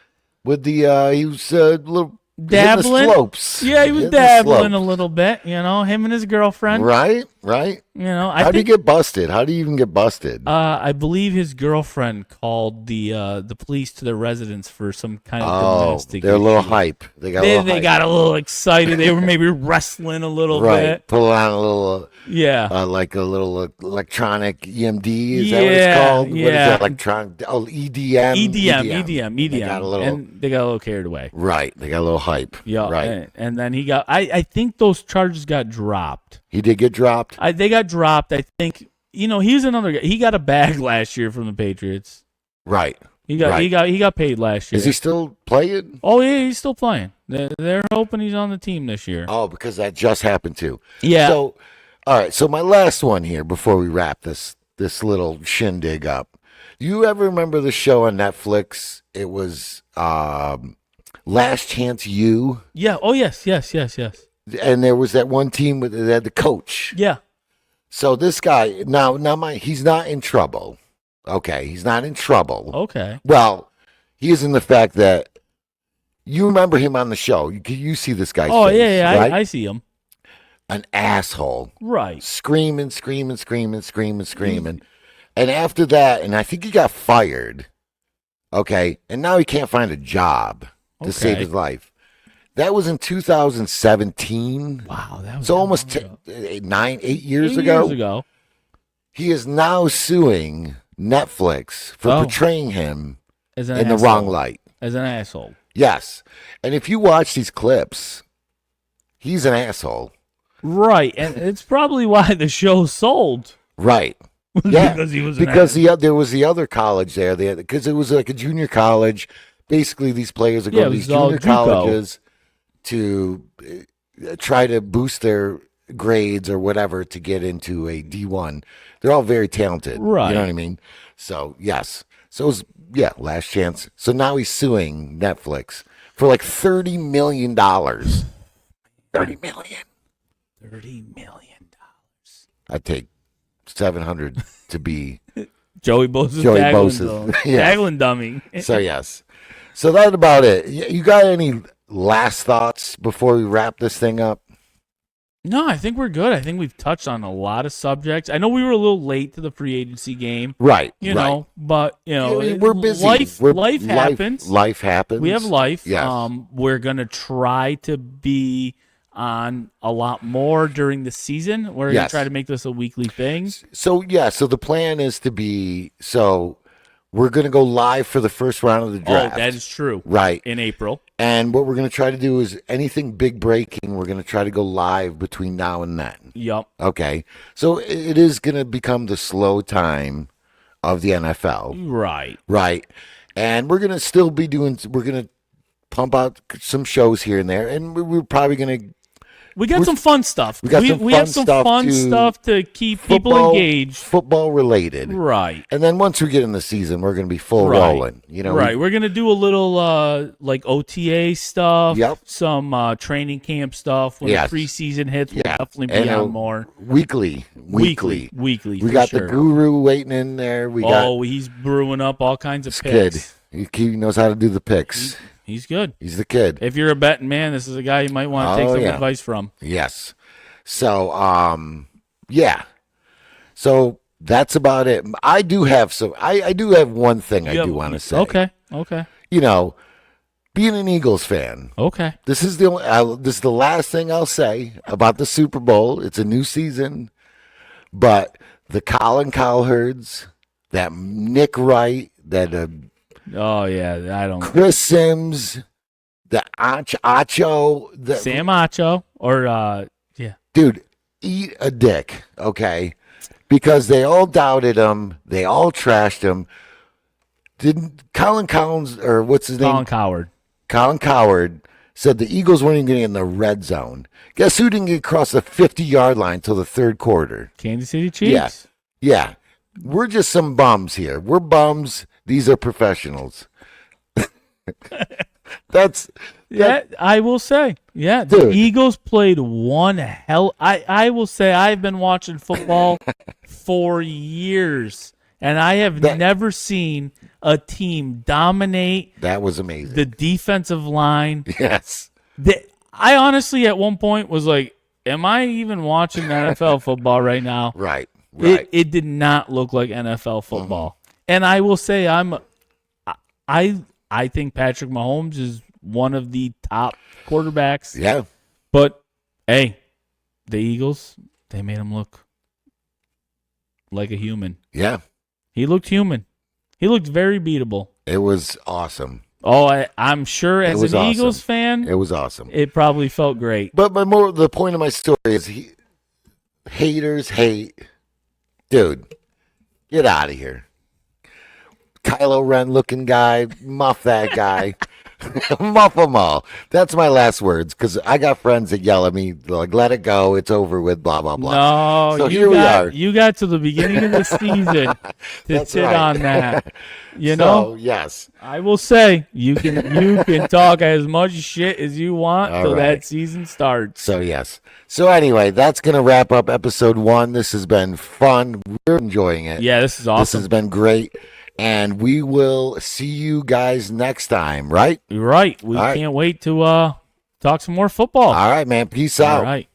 with the he was a little dabbling. the slopes. Yeah, he was Hitting the dabbling a slopes. little bit. him and his girlfriend. Right. I How do you think get busted? How do you even get busted? I believe his girlfriend called the police to the residence for some kind of Oh, domestic. they're a little issue. hype. They got a They, little they hype. got a little excited. They were maybe wrestling a little right. bit. Pull on a little, Yeah. like a little electronic EMD. Is that what it's Yeah, called? What is yeah. that? Electronic? Oh, EDM. EDM. They got a little. And they got a little carried away. Right. They got a little hype. Yeah. Right. And then he got. I think those charges got dropped. He did get dropped. They got dropped. I think. He's another guy. He got a bag last year from the Patriots. Right. He got paid last year. Is he still playing? Oh yeah, he's still playing. They're hoping he's on the team this year. Oh, because that just happened too. Yeah. So, all right. So my last one here before we wrap this little shindig up. Do you ever remember the show on Netflix? It was Last Chance U, Yeah. Oh yes. and there was that one team with that had the coach. Yeah. So this guy now he's not in trouble. Okay, he's not in trouble. Okay. Well, he is in the fact that you remember him on the show. You see this guy's Oh face, yeah. right? I see him. An asshole. Right. Screaming. And after that, and I think he got fired. Okay. And now he can't find a job to save Okay. his life. That was in 2017. Wow. That was So almost that long ago. 8 years 8 ago. Years ago. He is now suing Netflix for Oh. portraying him As an in the asshole. wrong light. As an asshole. Yes. And if you watch these clips, he's an asshole. Right. And it's probably why the show sold. Right. Yeah. Because he was Because there was the other college there, because it was like a junior college. Basically, these players are Yeah, going it to these was all junior JUCO. colleges to try to boost their grades or whatever to get into a D1. They're all very talented. Right. You know what I mean? So, yes. So, it was, Last Chance. So now he's suing Netflix for like $30 million. $30 million. $30 million. I'd take 700 to be. Joey Bosa's Joey tackling Bosa's- dummy. yeah. Tackling dummy. So, yes. So that's about it. You got any last thoughts before we wrap this thing up? No, I think we're good. I think we've touched on a lot of subjects. I know we were a little late to the free agency game, Right. you right. know, but We're busy. Life happens. Life happens. We have life. Yes. We're gonna try to be on a lot more during the season. We're gonna Yes. try to make this a weekly thing. So the plan is to be we're going to go live for the first round of the draft. Oh, that is true. right. In April. And what we're going to try to do is anything big breaking, we're going to try to go live between now and then. Yup. Okay. So it is going to become the slow time of the NFL. Right. Right. And we're going to still be we're going to pump out some shows here and there. And we're probably going to We got some fun stuff. we got some we fun have some stuff fun to- stuff to keep people engaged. football related. Right. And then once we get in the season, we're going to be full Right. rolling. You know, Right. We're gonna do a little like OTA stuff. Yep. Some training camp stuff. When Yes. the preseason hits, we'll Yeah. definitely be And, on more. weekly. Weekly. We for got sure. the guru waiting in there. We got he's brewing up all kinds of this kid. picks. He knows how to do the picks. He's good. He's the kid. If you're a betting man, this is a guy you might want to take Oh, some yeah. advice from. Yes. So, yeah. So that's about it. I do have I do have one thing I do want to say. Okay. You know, being an Eagles fan, Okay. this is the last thing I'll say about the Super Bowl. It's a new season, but the Colin Cowherds, that Nick Wright, that Oh yeah. I don't. Chris Sims, the Acho, the Sam Acho or yeah. dude, eat a dick, okay? Because they all doubted him, they all trashed him. Didn't Colin Collins or what's his Colin name? Coward. Colin Coward said the Eagles weren't even getting in the red zone. Guess who didn't get across the 50-yard line till the third quarter? Kansas City Chiefs. Yeah. We're just some bums here. We're bums. These are professionals. That's Yeah, I will say. Yeah, the Dude. Eagles played one hell. I will say I've been watching football for years, and I have That- never seen a team dominate that was amazing. the defensive line Yes. I honestly at one point was like, am I even watching NFL football right now? Right. Right. It did not look like NFL football. And I will say I think Patrick Mahomes is one of the top quarterbacks. Yeah. But hey, the Eagles, they made him look like a human. Yeah. He looked human. He looked very beatable. It was awesome. Oh, I'm sure as an awesome. Eagles fan, It was awesome. it probably felt great. But the point of my story is haters hate. Dude, get out of here. Kylo Ren looking guy, muff that guy. Muff them all. That's my last words because I got friends that yell at me like, let it go. It's over with, blah, blah, blah. No, So here we are. You got to the beginning of the season to That's sit right. on that. You So, know, yes. I will say you can talk as much shit as you want All till right. that season starts. So, yes. So, anyway, that's going to wrap up episode 1. This has been fun. We're enjoying it. Yeah, this is This awesome. has been great. And we will see you guys next time, right? You're right. We All right. can't wait to talk some more football. All right, man. Peace out. All right.